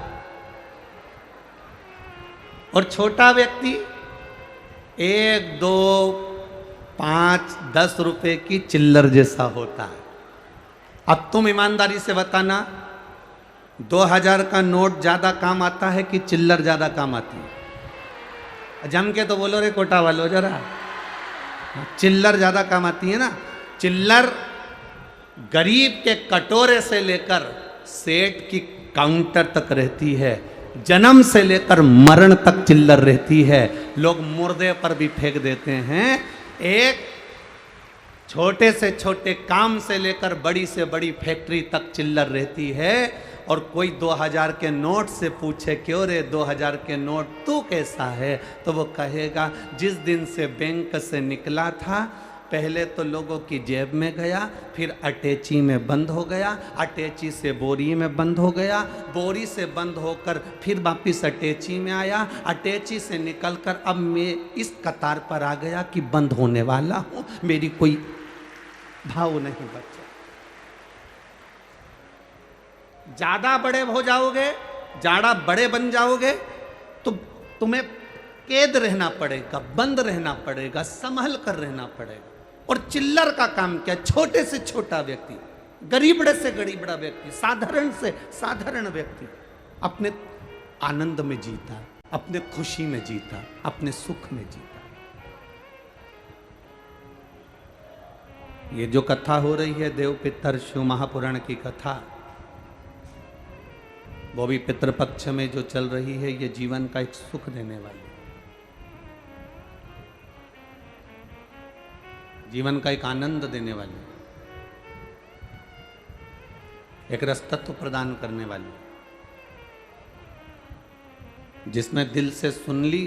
और छोटा व्यक्ति 1, 2, 5, 10 रुपए की चिल्लर जैसा होता है। अब तुम ईमानदारी से बताना, 2000 का नोट ज्यादा काम आता है कि चिल्लर ज्यादा काम आती है? जम के तो बोलो रे कोटा वालों जरा, चिल्लर ज्यादा काम आती है ना। चिल्लर गरीब के कटोरे से लेकर सेठ की काउंटर तक रहती है, जन्म से लेकर मरण तक चिल्लर रहती है। लोग मुर्दे पर भी फेंक देते हैं। एक छोटे से छोटे काम से लेकर बड़ी से बड़ी फैक्ट्री तक चिल्लर रहती है। और कोई 2000 के नोट से पूछे, क्यों रे 2000 के नोट तू कैसा है, तो वो कहेगा जिस दिन से बैंक से निकला था पहले तो लोगों की जेब में गया, फिर अटैची में बंद हो गया, अटैची से बोरी में बंद हो गया, बोरी से बंद होकर फिर वापिस अटैची में आया, अटैची से निकलकर अब मैं इस कतार पर आ गया कि बंद होने वाला हूँ, मेरी कोई भाव नहीं बचा। ज्यादा बड़े हो जाओगे, ज्यादा बड़े बन जाओगे तो तुम्हें कैद रहना पड़ेगा, बंद रहना पड़ेगा, संभल कर रहना पड़ेगा। और चिल्लर का काम क्या? छोटे से छोटा व्यक्ति, गरीबड़े से गरीबड़ा व्यक्ति, साधारण से साधारण व्यक्ति अपने आनंद में जीता, अपने खुशी में जीता, अपने सुख में जीता। ये जो कथा हो रही है देव पितर शिव महापुराण की कथा, वो भी पितृपक्ष में जो चल रही है, ये जीवन का एक सुख देने वाली, जीवन का एक आनंद देने वाली, एक रसतत्व प्रदान करने वाली, जिसमें दिल से सुन ली,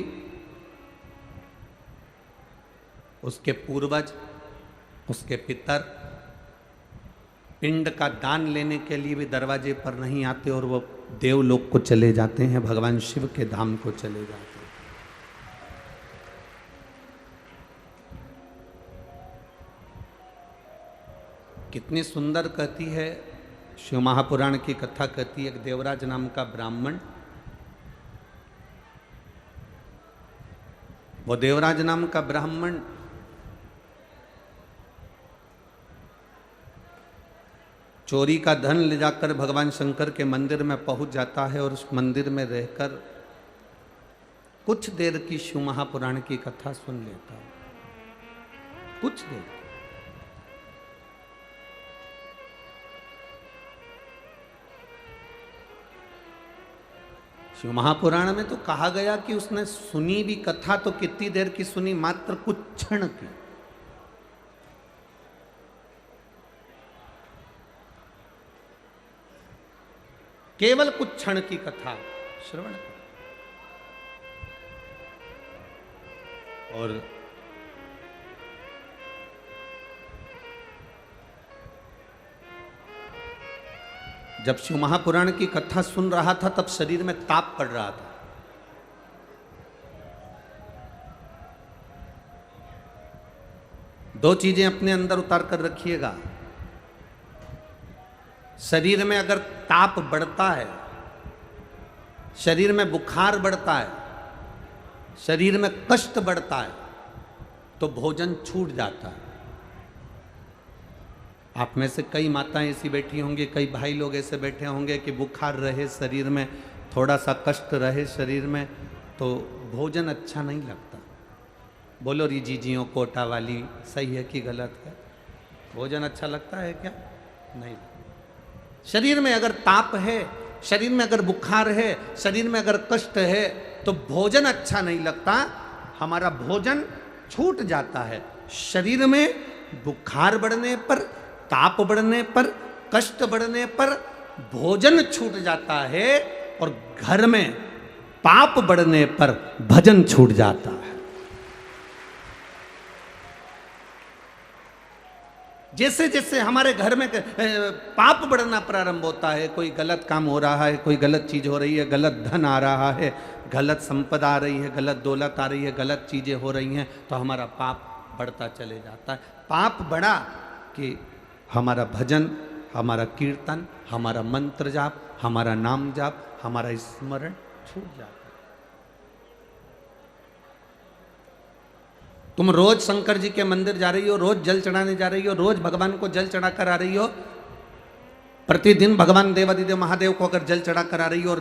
उसके पूर्वज, उसके पितर पिंड का दान लेने के लिए भी दरवाजे पर नहीं आते और वो देवलोक को चले जाते हैं, भगवान शिव के धाम को चले जाते हैं। कितनी सुंदर कहती है शिव महापुराण की कथा, कहती है एक देवराज नाम का ब्राह्मण, वो देवराज नाम का ब्राह्मण चोरी का धन ले जाकर भगवान शंकर के मंदिर में पहुंच जाता है और उस मंदिर में रहकर कुछ देर की शिव महापुराण की कथा सुन लेता है, कुछ देर। शिव महापुराण में तो कहा गया कि उसने सुनी भी कथा तो कितनी देर की सुनी? मात्र कुछ क्षण की। केवल कुछ क्षण की कथा श्रवण कर। और जब शिव महापुराण की कथा सुन रहा था तब शरीर में ताप पड़ रहा था। दो चीजें अपने अंदर उतार कर रखिएगा। शरीर में अगर ताप बढ़ता है, शरीर में बुखार बढ़ता है, शरीर में कष्ट बढ़ता है, तो भोजन छूट जाता है। आप में से कई माताएं ऐसी बैठी होंगी, कई भाई लोग ऐसे बैठे होंगे कि बुखार रहे शरीर में, थोड़ा सा कष्ट रहे शरीर में, तो भोजन अच्छा नहीं लगता। बोलो री जीजियों कोटा वाली, सही है कि गलत है? भोजन अच्छा लगता है क्या? नहीं। शरीर में अगर ताप है, शरीर में अगर बुखार है, शरीर में अगर कष्ट है, तो भोजन अच्छा नहीं लगता, हमारा भोजन छूट जाता है। शरीर में बुखार बढ़ने पर, ताप बढ़ने पर, कष्ट बढ़ने पर भोजन छूट जाता है, और घर में पाप बढ़ने पर भजन छूट जाता है। जैसे जैसे हमारे घर में पाप बढ़ना प्रारंभ होता है, कोई गलत काम हो रहा है, कोई गलत चीज हो रही है, गलत धन आ रहा है, गलत संपदा आ रही है, गलत दौलत आ रही है, गलत चीजें हो रही हैं, तो हमारा पाप बढ़ता चले जाता है। पाप बढ़ा कि हमारा भजन, हमारा कीर्तन, हमारा मंत्र जाप, हमारा नाम जाप, हमारा स्मरण छूट जाता है। तुम रोज शंकर जी के मंदिर जा रही हो, रोज जल चढ़ाने जा रही हो, रोज भगवान को जल चढ़ा कर आ रही हो, प्रतिदिन भगवान देवादिदेव महादेव को अगर जल चढ़ा कर आ रही हो, और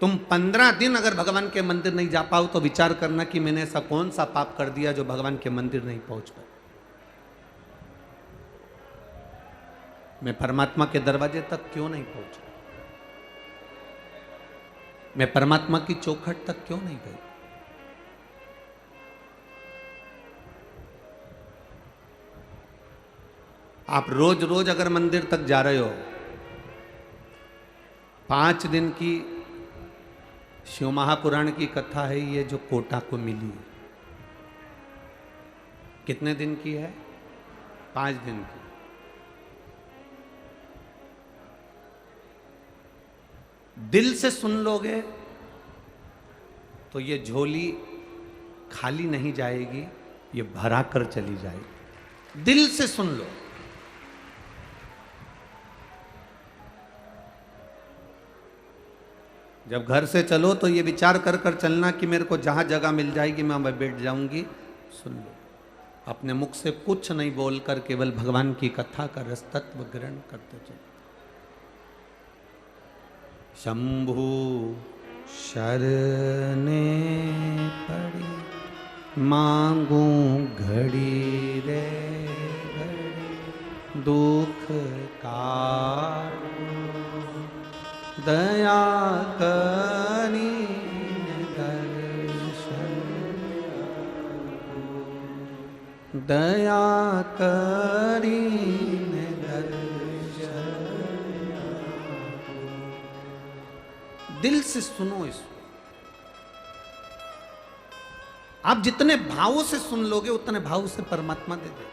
तुम 15 दिन अगर भगवान के मंदिर नहीं जा पाओ, तो विचार करना कि मैंने ऐसा कौन सा पाप कर दिया जो भगवान के मंदिर नहीं पहुंच पाए। मैं परमात्मा के दरवाजे तक क्यों नहीं पहुंचा? मैं परमात्मा की चौखट तक क्यों नहीं गई? आप रोज रोज अगर मंदिर तक जा रहे हो, 5 दिन की शिव महापुराण की कथा है ये जो कोटा को मिली है। कितने दिन की है? 5 दिन की। दिल से सुन लोगे तो ये झोली खाली नहीं जाएगी, ये भरा कर चली जाएगी। दिल से सुन लो। जब घर से चलो तो ये विचार कर कर चलना कि मेरे को जहां जगह मिल जाएगी मैं वहां बैठ जाऊंगी। सुन लो, अपने मुख से कुछ नहीं बोलकर केवल भगवान की कथा का रस तत्व ग्रहण करते चलो। शंभु शरणे पड़ी मांगू घड़ी रे घड़ी दुख काटू दया करी दर्शन दया करी दर्शन। दिल से सुनो इसको। आप जितने भावों से सुन लोगे उतने भाव से परमात्मा दे दे।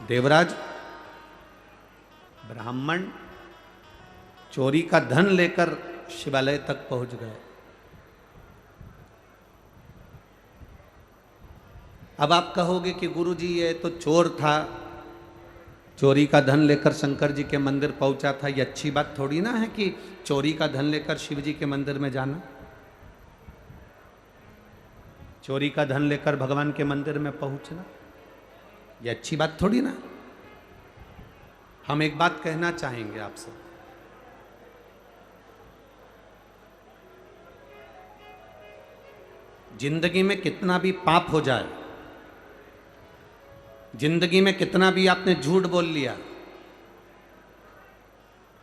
देवराज ब्राह्मण चोरी का धन लेकर शिवालय तक पहुंच गए। अब आप कहोगे कि गुरुजी ये तो चोर था, चोरी का धन लेकर शंकर जी के मंदिर पहुंचा था। ये अच्छी बात थोड़ी ना है कि चोरी का धन लेकर शिव जी के मंदिर में जाना। चोरी का धन लेकर भगवान के मंदिर में पहुंचना ये अच्छी बात थोड़ी ना। हम एक बात कहना चाहेंगे आपसे, जिंदगी में कितना भी पाप हो जाए, जिंदगी में कितना भी आपने झूठ बोल लिया,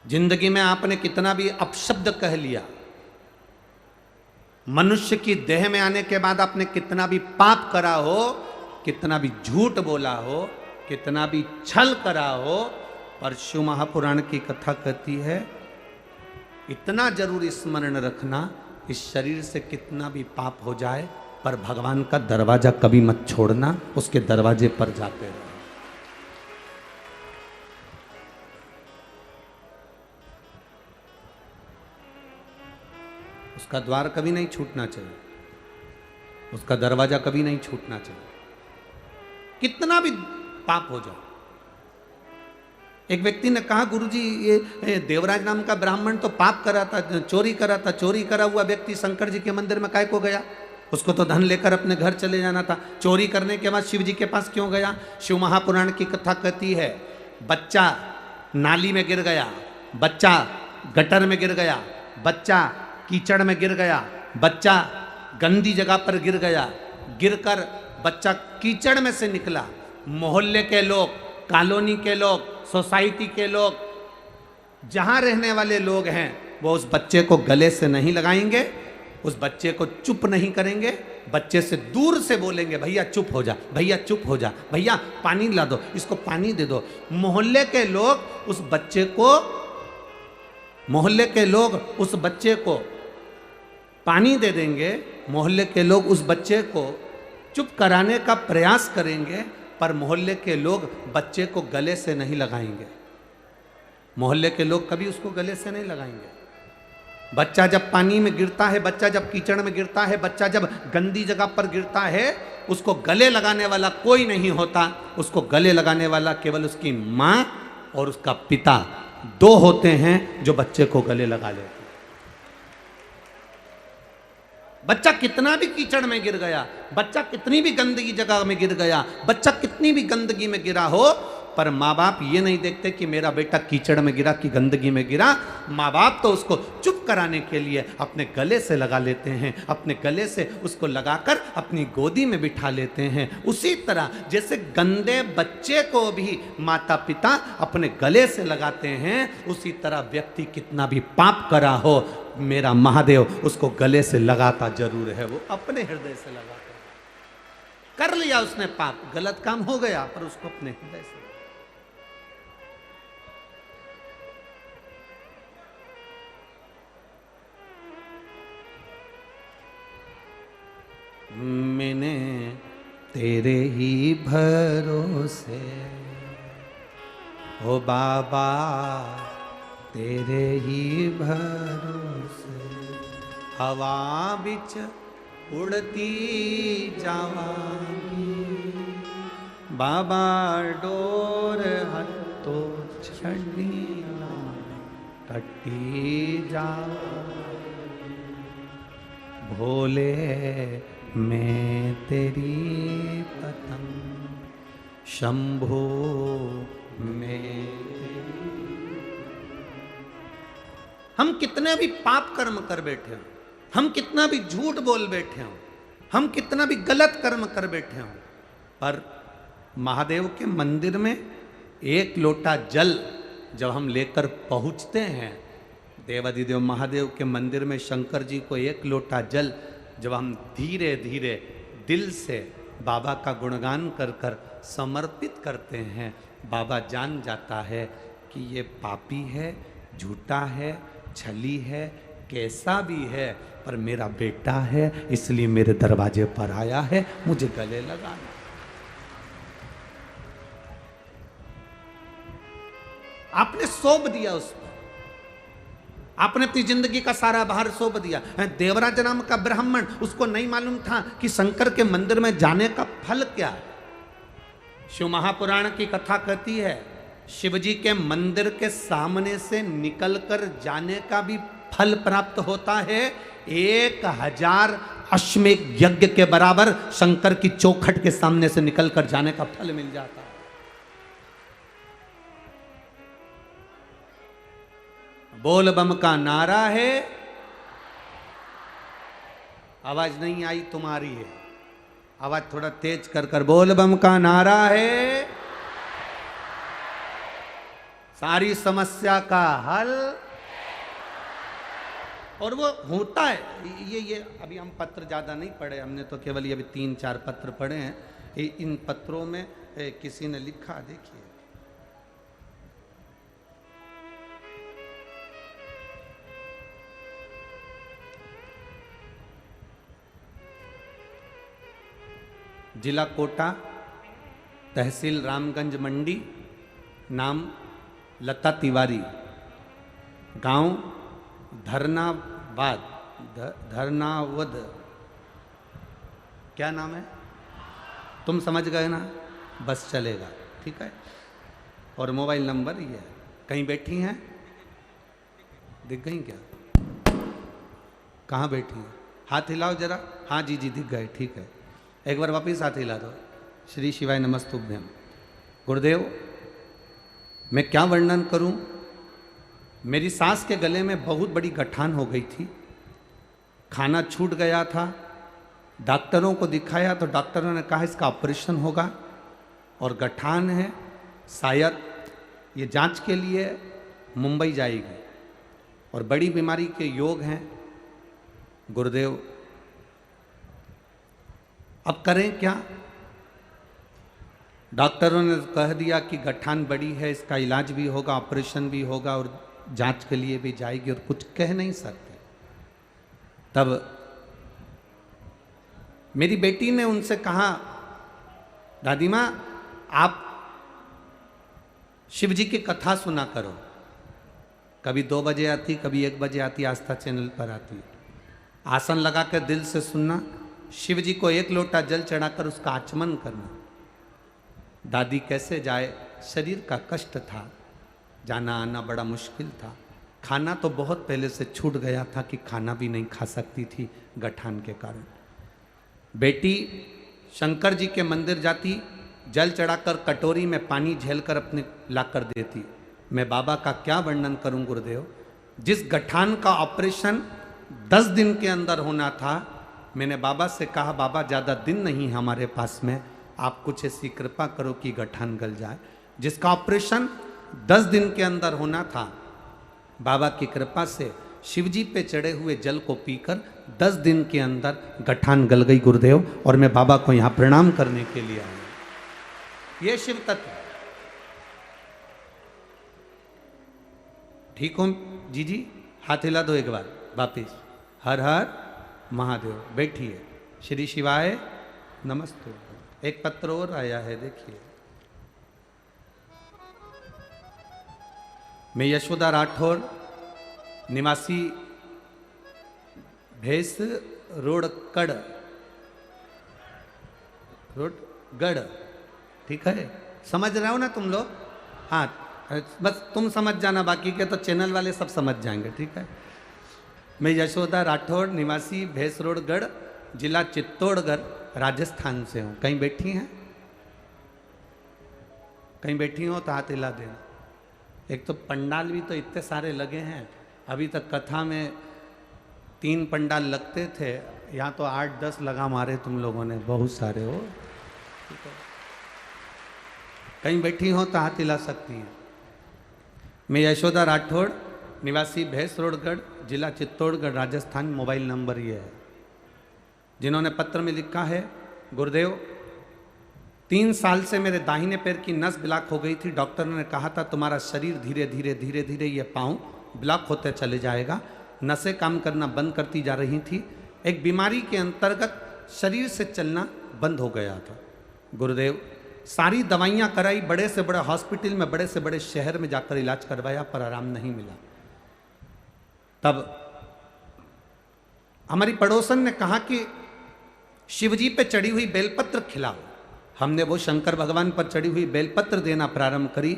जिंदगी में आपने कितना भी अपशब्द कह लिया, मनुष्य की देह में आने के बाद आपने कितना भी पाप करा हो, कितना भी झूठ बोला हो, कितना भी छल करा हो, पर शिव महापुराण की कथा कहती है इतना जरूर स्मरण रखना, इस शरीर से कितना भी पाप हो जाए पर भगवान का दरवाजा कभी मत छोड़ना, उसके दरवाजे पर जाते रहो। उसका द्वार कभी नहीं छूटना चाहिए, उसका दरवाजा कभी नहीं छूटना चाहिए, कितना भी पाप हो जाए। एक व्यक्ति ने कहा गुरुजी ये देवराज नाम का ब्राह्मण तो पाप करा था, चोरी करा था, चोरी करा हुआ व्यक्ति शंकर जी के मंदिर में काय को गया? उसको तो धन लेकर अपने घर चले जाना था। चोरी करने के बाद शिव जी के पास क्यों गया? शिव महापुराण की कथा कहती है बच्चा नाली में गिर गया, बच्चा गटर में गिर गया, बच्चा कीचड़ में गिर गया, बच्चा गंदी जगह पर गिर गया, गिरकर बच्चा कीचड़ में से निकला। मोहल्ले के लोग, कॉलोनी के लोग, सोसाइटी के लोग, जहां रहने वाले लोग हैं वो उस बच्चे को गले से नहीं लगाएंगे, उस बच्चे को चुप नहीं करेंगे, बच्चे से दूर से बोलेंगे भैया चुप हो जा, भैया चुप हो जा, भैया पानी ला दो, इसको पानी दे दो। मोहल्ले के लोग उस बच्चे को, मोहल्ले के लोग उस बच्चे को पानी दे देंगे, मोहल्ले के लोग उस बच्चे को चुप कराने का प्रयास करेंगे, पर मोहल्ले के लोग बच्चे को गले से नहीं लगाएंगे। मोहल्ले के लोग कभी उसको गले से नहीं लगाएंगे। बच्चा जब पानी में गिरता है, बच्चा जब कीचड़ में गिरता है, बच्चा जब गंदी जगह पर गिरता है, उसको गले लगाने वाला कोई नहीं होता। उसको गले लगाने वाला केवल उसकी माँ और उसका पिता, दो होते हैं जो बच्चे को गले लगा लेते हैं। बच्चा कितना भी कीचड़ में गिर गया, बच्चा कितनी भी गंदगी जगह में गिर गया, बच्चा कितनी भी गंदगी में गिरा हो, पर माँ बाप ये नहीं देखते कि मेरा बेटा कीचड़ में गिरा कि गंदगी में गिरा। माँ बाप तो उसको चुप कराने के लिए अपने गले से लगा लेते हैं, अपने गले से उसको लगाकर अपनी गोदी में बिठा लेते हैं। उसी तरह जैसे गंदे बच्चे को भी माता पिता अपने गले से लगाते हैं, उसी तरह व्यक्ति कितना भी पाप करा हो, मेरा महादेव उसको गले से लगाता जरूर है। वो अपने हृदय से लगाता है। कर लिया उसने पाप, गलत काम हो गया, पर उसको अपने हृदय से। मैंने तेरे ही भरोसे, ओ बाबा तेरे ही भरोसे, हवा बिच उड़ती जावांगी, बाबा डोर हथो छड़ी ना कटी जा, भोले मैं तेरी पतंग, शंभो मैं। हम कितने भी पाप कर्म कर बैठे हो, हम कितना भी झूठ बोल बैठे हो, हम कितना भी गलत कर्म कर बैठे हो, पर महादेव के मंदिर में एक लोटा जल जब हम लेकर पहुंचते हैं, देवाधिदेव महादेव के मंदिर में शंकर जी को एक लोटा जल जब हम धीरे धीरे दिल से बाबा का गुणगान कर कर समर्पित करते हैं, बाबा जान जाता है कि ये पापी है, झूठा है, छली है, कैसा भी है, पर मेरा बेटा है, इसलिए मेरे दरवाजे पर आया है, मुझे गले लगाना। आपने सौंप दिया उसको, आपने अपनी जिंदगी का सारा भार सौंप दिया। देवराज नाम का ब्राह्मण, उसको नहीं मालूम था कि शंकर के मंदिर में जाने का फल क्या है। शिव महापुराण की कथा कहती है, शिव जी के मंदिर के सामने से निकलकर जाने का भी फल प्राप्त होता है, 1000 अश्वमेध यज्ञ के बराबर शंकर की चौखट के सामने से निकलकर जाने का फल मिल जाता है। बोल बम का नारा है, आवाज नहीं आई तुम्हारी है, आवाज थोड़ा तेज कर कर बोल बम का नारा है, सारी समस्या का हल। और वो होता है। ये अभी हम पत्र ज़्यादा नहीं पढ़े, हमने तो केवल ये अभी 3-4 पत्र पढ़े हैं। इन पत्रों में किसी ने लिखा, देखिए, जिला कोटा, तहसील रामगंज मंडी, नाम लता तिवारी, गांव धरनाबाद, धरनावद, क्या नाम है, तुम समझ गए ना, बस चलेगा, ठीक है। और मोबाइल नंबर ये है। कहीं बैठी हैं, दिख गई क्या, कहाँ बैठी हैं, हाथ हिलाओ जरा, हाँ जी जी दिख गए, ठीक है। एक बार वापिस हाथ हिला दो। श्री शिवाय नमस्तुभ्यम। गुरुदेव, मैं क्या वर्णन करूं, मेरी सास के गले में बहुत बड़ी गठान हो गई थी, खाना छूट गया था, डॉक्टरों को दिखाया तो डॉक्टरों ने कहा इसका ऑपरेशन होगा और गठान है, शायद ये जांच के लिए मुंबई जाएगी और बड़ी बीमारी के योग हैं। गुरुदेव, अब करें क्या? डॉक्टरों ने कह दिया कि गठान बड़ी है, इसका इलाज भी होगा, ऑपरेशन भी होगा और जांच के लिए भी जाएगी, और कुछ कह नहीं सकते। तब मेरी बेटी ने उनसे कहा, दादी माँ आप शिव जी की कथा सुना करो, कभी 2 बजे आती, कभी 1 बजे आती, आस्था चैनल पर आती। आसन लगा कर दिल से सुनना, शिव जी को 1 लोटा जल चढ़ाकर उसका आचमन करना। दादी कैसे जाए, शरीर का कष्ट था, जाना आना बड़ा मुश्किल था, खाना तो बहुत पहले से छूट गया था कि खाना भी नहीं खा सकती थी गठान के कारण। बेटी शंकर जी के मंदिर जाती, जल चढ़ाकर कटोरी में पानी झेलकर अपने लाकर देती। मैं बाबा का क्या वर्णन करूं गुरुदेव, जिस गठान का ऑपरेशन 10 दिन के अंदर होना था, मैंने बाबा से कहा बाबा ज़्यादा दिन नहीं हमारे पास में, आप कुछ ऐसी कृपा करो कि गठान गल जाए। जिसका ऑपरेशन 10 दिन के अंदर होना था, बाबा की कृपा से शिवजी पे चढ़े हुए जल को पीकर 10 दिन के अंदर गठान गल गई गुरुदेव, और मैं बाबा को यहाँ प्रणाम करने के लिए आया। ये शिव तत्व। ठीक हो जी जी, हाथ हिला दो एक बार वापिस। हर हर महादेव। बैठिए। श्री शिवाय नमस्ते। एक पत्र और आया है, देखिए। मैं यशोदा राठौर, निवासी भेस रोड गढ़, ठीक है, समझ रहे हो ना तुम लोग? हाँ, बस तुम समझ जाना, बाकी के तो चैनल वाले सब समझ जाएंगे, ठीक है। मैं यशोदा राठौर, निवासी भेस रोड गढ़, जिला चित्तौड़गढ़, राजस्थान से हूँ। कहीं बैठी हैं? कहीं बैठी हो तो हाथ हिला देना। एक तो पंडाल भी तो इतने सारे लगे हैं, अभी तक कथा में 3 पंडाल लगते थे, यहाँ तो 8-10 लगा मारे तुम लोगों ने, बहुत सारे हो। कहीं बैठी हो तो हाथ हिला सकती हैं। मैं यशोदा राठौड़, निवासी भैंस रोडगढ़, जिला चित्तौड़गढ़, राजस्थान। मोबाइल नंबर ये है। जिन्होंने पत्र में लिखा है, गुरुदेव 3 साल से मेरे दाहिने पैर की नस ब्लॉक हो गई थी। डॉक्टर ने कहा था तुम्हारा शरीर धीरे धीरे ये पाँव ब्लॉक होते चले जाएगा। नसें काम करना बंद करती जा रही थी। एक बीमारी के अंतर्गत शरीर से चलना बंद हो गया था। गुरुदेव सारी दवाइयाँ कराई, बड़े से बड़े हॉस्पिटल में, बड़े से बड़े शहर में जाकर इलाज करवाया, पर आराम नहीं मिला। तब हमारी पड़ोसन ने कहा कि शिवजी पे चढ़ी हुई बेलपत्र खिलाओ। हमने वो शंकर भगवान पर चढ़ी हुई बेलपत्र देना प्रारंभ करी,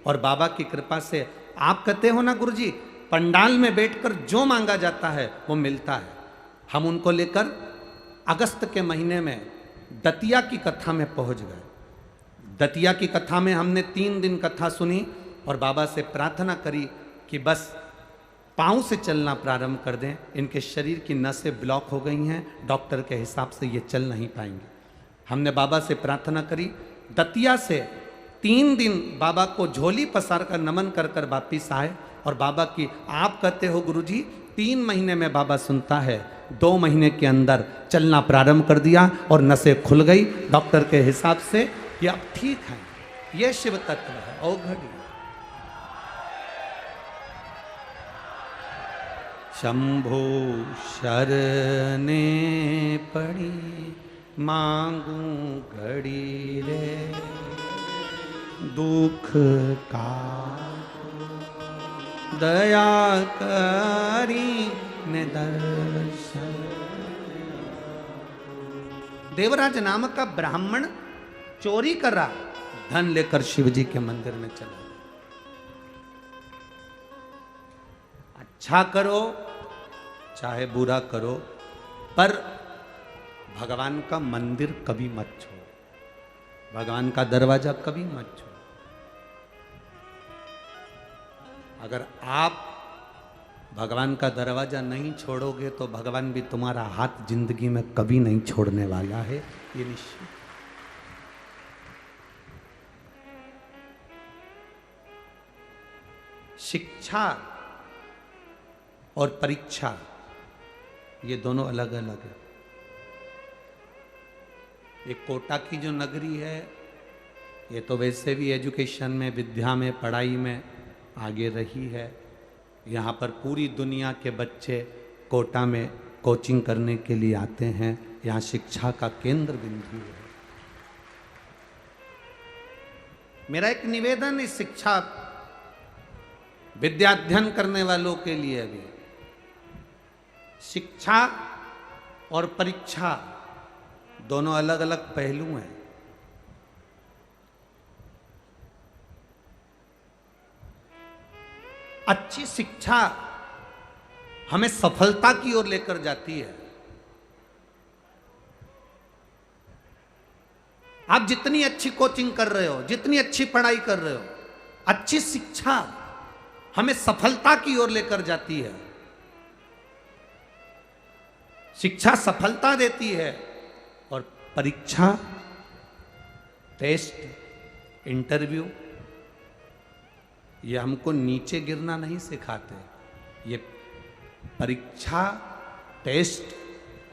और बाबा की कृपा से, आप कहते हो ना गुरुजी, पंडाल में बैठकर जो मांगा जाता है वो मिलता है। हम उनको लेकर अगस्त के महीने में दतिया की कथा में पहुंच गए। दतिया की कथा में हमने 3 दिन कथा सुनी और बाबा से प्रार्थना करी कि बस पाँव से चलना प्रारंभ कर दें। इनके शरीर की नसें ब्लॉक हो गई हैं, डॉक्टर के हिसाब से ये चल नहीं पाएंगे। हमने बाबा से प्रार्थना करी। दतिया से 3 दिन बाबा को झोली पसार कर नमन कर कर वापिस आए, और बाबा की, आप कहते हो गुरुजी 3 महीने में बाबा सुनता है, 2 महीने के अंदर चलना प्रारंभ कर दिया और नसें खुल गई। डॉक्टर के हिसाब से ये अब ठीक है। ये शिव तत्व है। औघड़ी शंभो शरने पड़ी, मांगू घड़ी रे, दुख का दया करी ने दर्शन। देवराज नामक का ब्राह्मण चोरी कर रहा, धन लेकर शिवजी के मंदिर में चला। अच्छा करो चाहे बुरा करो, पर भगवान का मंदिर कभी मत छोड़ो, भगवान का दरवाजा कभी मत छोड़ो। अगर आप भगवान का दरवाजा नहीं छोड़ोगे तो भगवान भी तुम्हारा हाथ जिंदगी में कभी नहीं छोड़ने वाला है, ये निश्चित। शिक्षा और परीक्षा ये दोनों अलग अलग है। एक कोटा की जो नगरी है, ये तो वैसे भी एजुकेशन में, विद्या में, पढ़ाई में आगे रही है। यहाँ पर पूरी दुनिया के बच्चे कोटा में कोचिंग करने के लिए आते हैं। यहाँ शिक्षा का केंद्र बिंदु है। मेरा एक निवेदन इस शिक्षा विद्याध्ययन करने वालों के लिए भी, शिक्षा और परीक्षा दोनों अलग अलग पहलू हैं। अच्छी शिक्षा हमें सफलता की ओर लेकर जाती है। आप जितनी अच्छी कोचिंग कर रहे हो, जितनी अच्छी पढ़ाई कर रहे हो, अच्छी शिक्षा हमें सफलता की ओर लेकर जाती है। शिक्षा सफलता देती है और परीक्षा, टेस्ट, इंटरव्यू ये हमको नीचे गिरना नहीं सिखाते। ये परीक्षा, टेस्ट,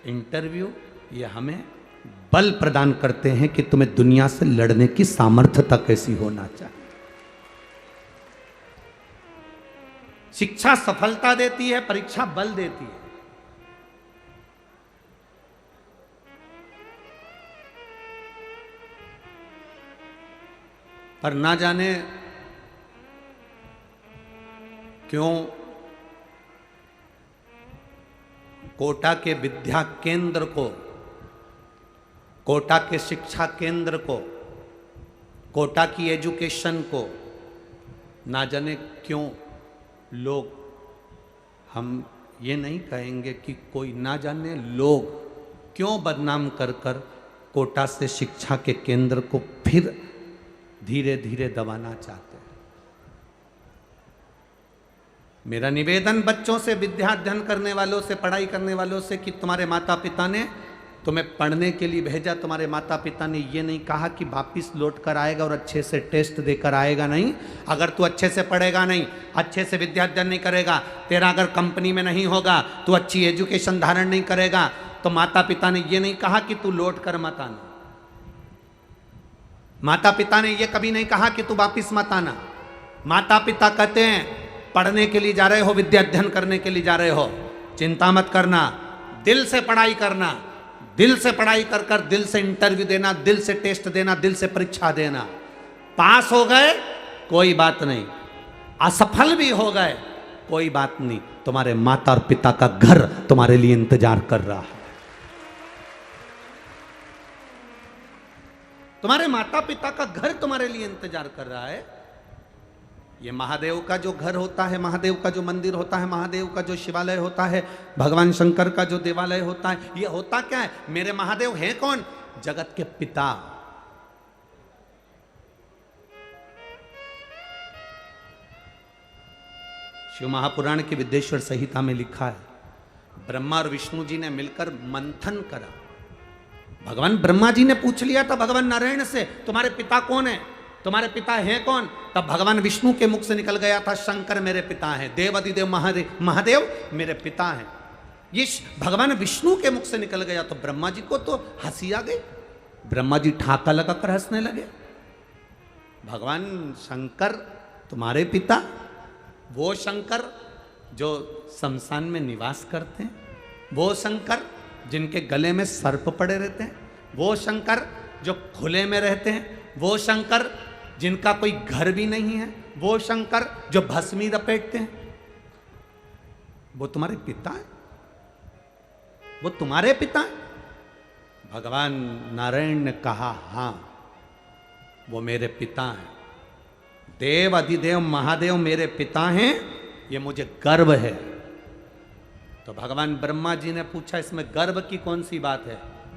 इंटरव्यू ये हमें बल प्रदान करते हैं कि तुम्हें दुनिया से लड़ने की सामर्थ्यता कैसी होना चाहिए। शिक्षा सफलता देती है, परीक्षा बल देती है। पर ना जाने क्यों कोटा के विद्या केंद्र को, कोटा के शिक्षा केंद्र को, कोटा की एजुकेशन को ना जाने क्यों लोग, हम ये नहीं कहेंगे कि कोई, ना जाने लोग क्यों बदनाम कर कर कोटा से शिक्षा के केंद्र को फिर धीरे धीरे दबाना चाहते हैं। मेरा निवेदन बच्चों से, विद्या अध्ययन करने वालों से, पढ़ाई करने वालों से कि तुम्हारे माता पिता ने तुम्हें पढ़ने के लिए भेजा, तुम्हारे माता पिता ने ये नहीं कहा कि वापिस लौट कर आएगा और अच्छे से टेस्ट देकर आएगा। नहीं, अगर तू अच्छे से पढ़ेगा नहीं, अच्छे से विद्या अध्ययन नहीं करेगा, तेरा अगर कंपनी में नहीं होगा, तू अच्छी एजुकेशन धारण नहीं करेगा, तो माता पिता ने ये नहीं कहा कि तू लौट कर मत आना। माता पिता ने ये कभी नहीं कहा कि तू वापिस मत आना। माता पिता कहते हैं पढ़ने के लिए जा रहे हो, विद्या अध्ययन करने के लिए जा रहे हो, चिंता मत करना, दिल से पढ़ाई करना, दिल से पढ़ाई कर कर दिल से इंटरव्यू देना, दिल से टेस्ट देना, दिल से परीक्षा देना। पास हो गए कोई बात नहीं, असफल भी हो गए कोई बात नहीं, तुम्हारे माता और पिता का घर तुम्हारे लिए इंतजार कर रहा है। तुम्हारे माता पिता का घर तुम्हारे लिए इंतजार कर रहा है। ये महादेव का जो घर होता है, महादेव का जो मंदिर होता है, महादेव का जो शिवालय होता है, भगवान शंकर का जो देवालय होता है, ये होता क्या है? मेरे महादेव हैं कौन? जगत के पिता। शिव महापुराण की विद्येश्वर संहिता में लिखा है, ब्रह्मा और विष्णु जी ने मिलकर मंथन करा। भगवान ब्रह्मा जी ने पूछ लिया था भगवान नारायण से, तुम्हारे पिता कौन है, तुम्हारे पिता हैं कौन? तब भगवान विष्णु के मुख से निकल गया था, शंकर मेरे पिता हैं, देव अधिदेव महादेव मेरे पिता हैं। ये भगवान विष्णु के मुख से निकल गया तो ब्रह्मा जी को तो हंसी आ गई। ब्रह्मा जी ठाका लगाकर हंसने लगे। भगवान शंकर तुम्हारे पिता, वो शंकर जो शमशान में निवास करते हैं, वो शंकर जिनके गले में सर्प पड़े रहते हैं, वो शंकर जो खुले में रहते हैं, वो शंकर जिनका कोई घर भी नहीं है, वो शंकर जो भस्मी लपेटते हैं, वो तुम्हारे पिता है? वो तुम्हारे पिता है? भगवान नारायण ने कहा हाँ, वो मेरे पिता हैं, देव अधिदेव महादेव मेरे पिता हैं, ये मुझे गर्व है। तो भगवान ब्रह्मा जी ने पूछा इसमें गर्व की कौन सी बात है?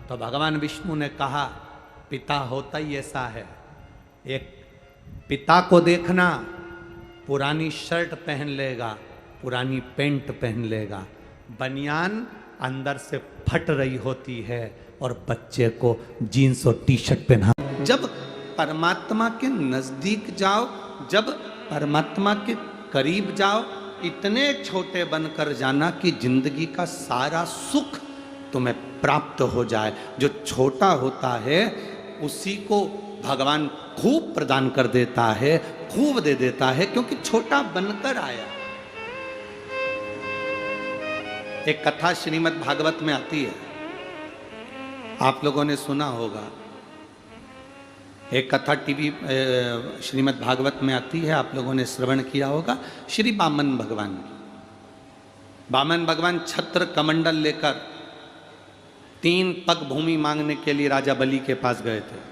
तो भगवान विष्णु ने कहा पिता होता ही ऐसा है। एक पिता को देखना, पुरानी शर्ट पहन लेगा, पुरानी पैंट पहन लेगा, बनियान अंदर से फट रही होती है और बच्चे को जीन्स और टी शर्ट पहना। जब परमात्मा के नजदीक जाओ, जब परमात्मा के करीब जाओ, इतने छोटे बनकर जाना कि जिंदगी का सारा सुख तुम्हें प्राप्त हो जाए। जो छोटा होता है उसी को भगवान खूब प्रदान कर देता है, खूब दे देता है, क्योंकि छोटा बनकर आया। एक कथा श्रीमद् भागवत में आती है, आप लोगों ने सुना होगा। एक कथा टीवी श्रीमद् भागवत में आती है, आप लोगों ने श्रवण किया होगा। श्री वामन भगवान छत्र कमंडल लेकर 3 पग भूमि मांगने के लिए राजा बलि के पास गए थे।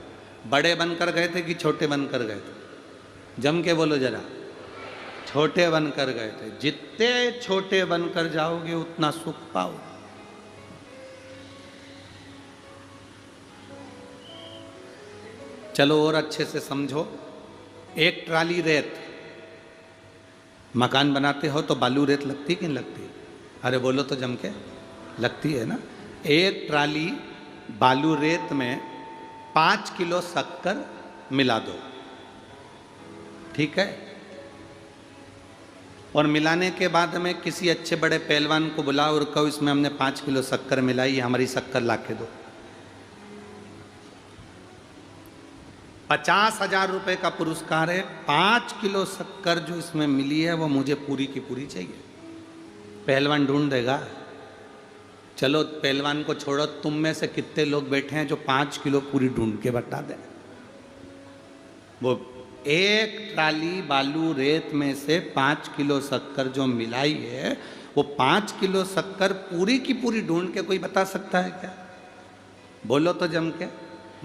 बड़े बनकर गए थे कि छोटे बनकर गए थे? जम के बोलो जरा। छोटे बनकर गए थे। जितने छोटे बनकर जाओगे उतना सुख पाओगे। चलो और अच्छे से समझो। एक ट्राली रेत, मकान बनाते हो तो बालू रेत लगती कि नहीं लगती? अरे बोलो तो जम के, लगती है ना। एक ट्राली बालू रेत में 5 किलो शक्कर मिला दो, ठीक है? और मिलाने के बाद में किसी अच्छे बड़े पहलवान को बुलाओ और कहो इसमें हमने 5 किलो शक्कर मिलाई, हमारी शक्कर लाके दो। 50,000 रुपए का पुरस्कार है। 5 किलो शक्कर जो इसमें मिली है वो मुझे पूरी की पूरी चाहिए। पहलवान ढूंढ देगा। चलो पहलवान को छोड़ो, तुम में से कितने लोग बैठे हैं जो 5 किलो पूरी ढूंढ के बता दें? वो एक ट्राली बालू रेत में से 5 किलो शक्कर जो मिलाई है, वो 5 किलो शक्कर पूरी की पूरी ढूंढ के कोई बता सकता है क्या? बोलो तो जम के।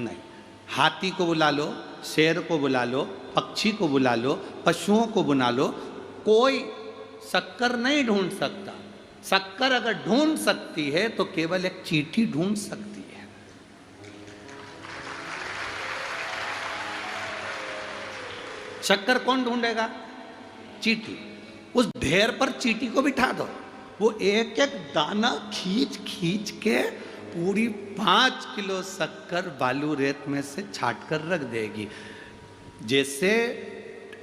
नहीं। हाथी को बुला लो, शेर को बुला लो, पक्षी को बुला लो, पशुओं को बुला लो, कोई शक्कर नहीं ढूंढ सकता। शक्कर अगर ढूंढ सकती है तो केवल एक चींटी ढूंढ सकती है। शक्कर कौन ढूंढेगा? चींटी। उस ढेर पर चींटी को बिठा दो, वो एक एक दाना खींच खींच के पूरी 5 किलो शक्कर बालू रेत में से छाट कर रख देगी। जैसे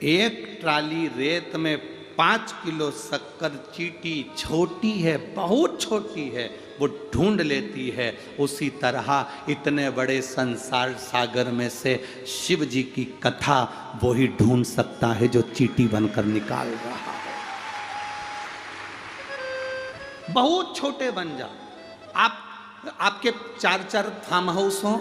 एक ट्राली रेत में 5 किलो शक्कर चींटी छोटी है, बहुत छोटी है, वो ढूंढ लेती है, उसी तरह इतने बड़े संसार सागर में से शिव जी की कथा वो ही ढूंढ सकता है जो चींटी बनकर निकाल रहा है। बहुत छोटे बन जाओ आप। आपके 4-4 फार्म हाउस हो,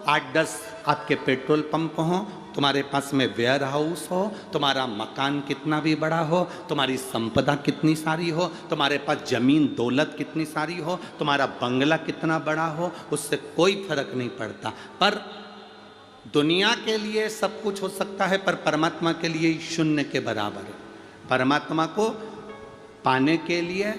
8-10 आपके पेट्रोल पंप हो, तुम्हारे पास में वेयर हाउस हो, तुम्हारा मकान कितना भी बड़ा हो, तुम्हारी संपदा कितनी सारी हो, तुम्हारे पास जमीन दौलत कितनी सारी हो, तुम्हारा बंगला कितना बड़ा हो, उससे कोई फर्क नहीं पड़ता। पर दुनिया के लिए सब कुछ हो सकता है, पर परमात्मा के लिए शून्य के बराबर है। परमात्मा को पाने के लिए,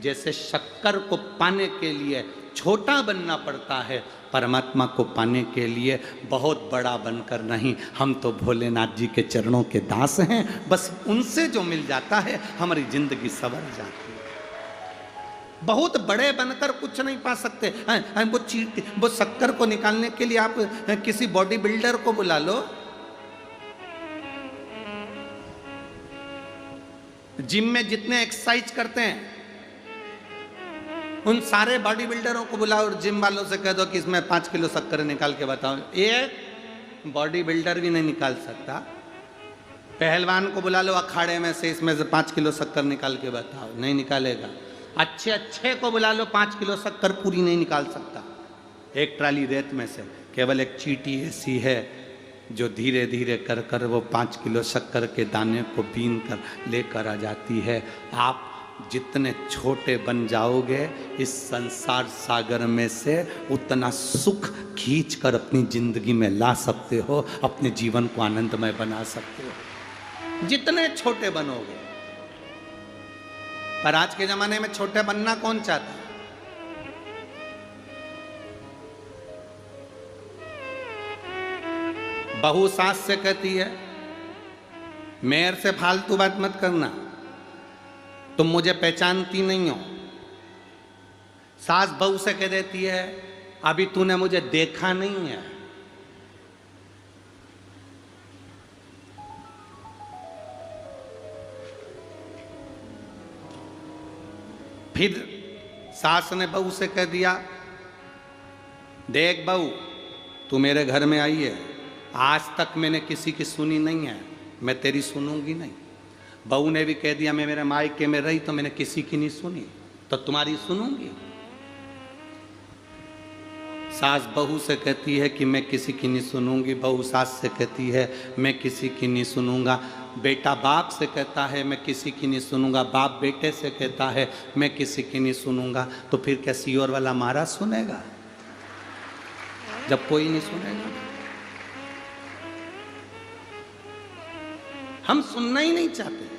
जैसे शक्कर को पाने के लिए छोटा बनना पड़ता है, परमात्मा को पाने के लिए बहुत बड़ा बनकर नहीं। हम तो भोलेनाथ जी के चरणों के दास हैं, बस उनसे जो मिल जाता है हमारी जिंदगी संवर जाती है। बहुत बड़े बनकर कुछ नहीं पा सकते। वो शक्कर को निकालने के लिए आप किसी बॉडी बिल्डर को बुला लो, जिम में जितने एक्सरसाइज करते हैं उन सारे बॉडी बिल्डरों को बुलाओ और जिम वालों से कह दो कि इसमें 5 किलो शक्कर निकाल के बताओ, एक बॉडी बिल्डर भी नहीं निकाल सकता। पहलवान को बुला लो अखाड़े में से, इसमें से 5 किलो शक्कर निकाल के बताओ, नहीं निकालेगा। अच्छे अच्छे को बुला लो, 5 किलो शक्कर पूरी नहीं निकाल सकता एक ट्राली रेत में से। केवल एक चींटी ऐसी है जो धीरे धीरे कर कर वो 5 किलो शक्कर के दाने को बीन कर लेकर आ जाती है। आप जितने छोटे बन जाओगे इस संसार सागर में से, उतना सुख खींच कर अपनी जिंदगी में ला सकते हो, अपने जीवन को आनंदमय बना सकते हो जितने छोटे बनोगे। पर आज के जमाने में छोटे बनना कौन चाहता है? बहू सास से कहती है मेरे से फालतू बात मत करना, तुम मुझे पहचानती नहीं हो। सास बहू से कह देती है अभी तूने मुझे देखा नहीं है। फिर सास ने बहू से कह दिया देख बहू, तू मेरे घर में आई है, आज तक मैंने किसी की सुनी नहीं है, मैं तेरी सुनूंगी नहीं। बहू ने भी कह दिया मैं मेरे मायके में रही तो मैंने किसी की नहीं सुनी, तो तुम्हारी सुनूंगी। सास बहू से कहती है कि मैं किसी की नहीं सुनूंगी, बहू सास से कहती है मैं किसी की नहीं सुनूंगा। बेटा बाप से कहता है मैं किसी की नहीं सुनूंगा, बाप बेटे से कहता है मैं किसी की नहीं सुनूंगा। तो फिर क्या सियोर वाला महाराज सुनेगा जब कोई नहीं सुनेगा? हम सुनना ही नहीं चाहते।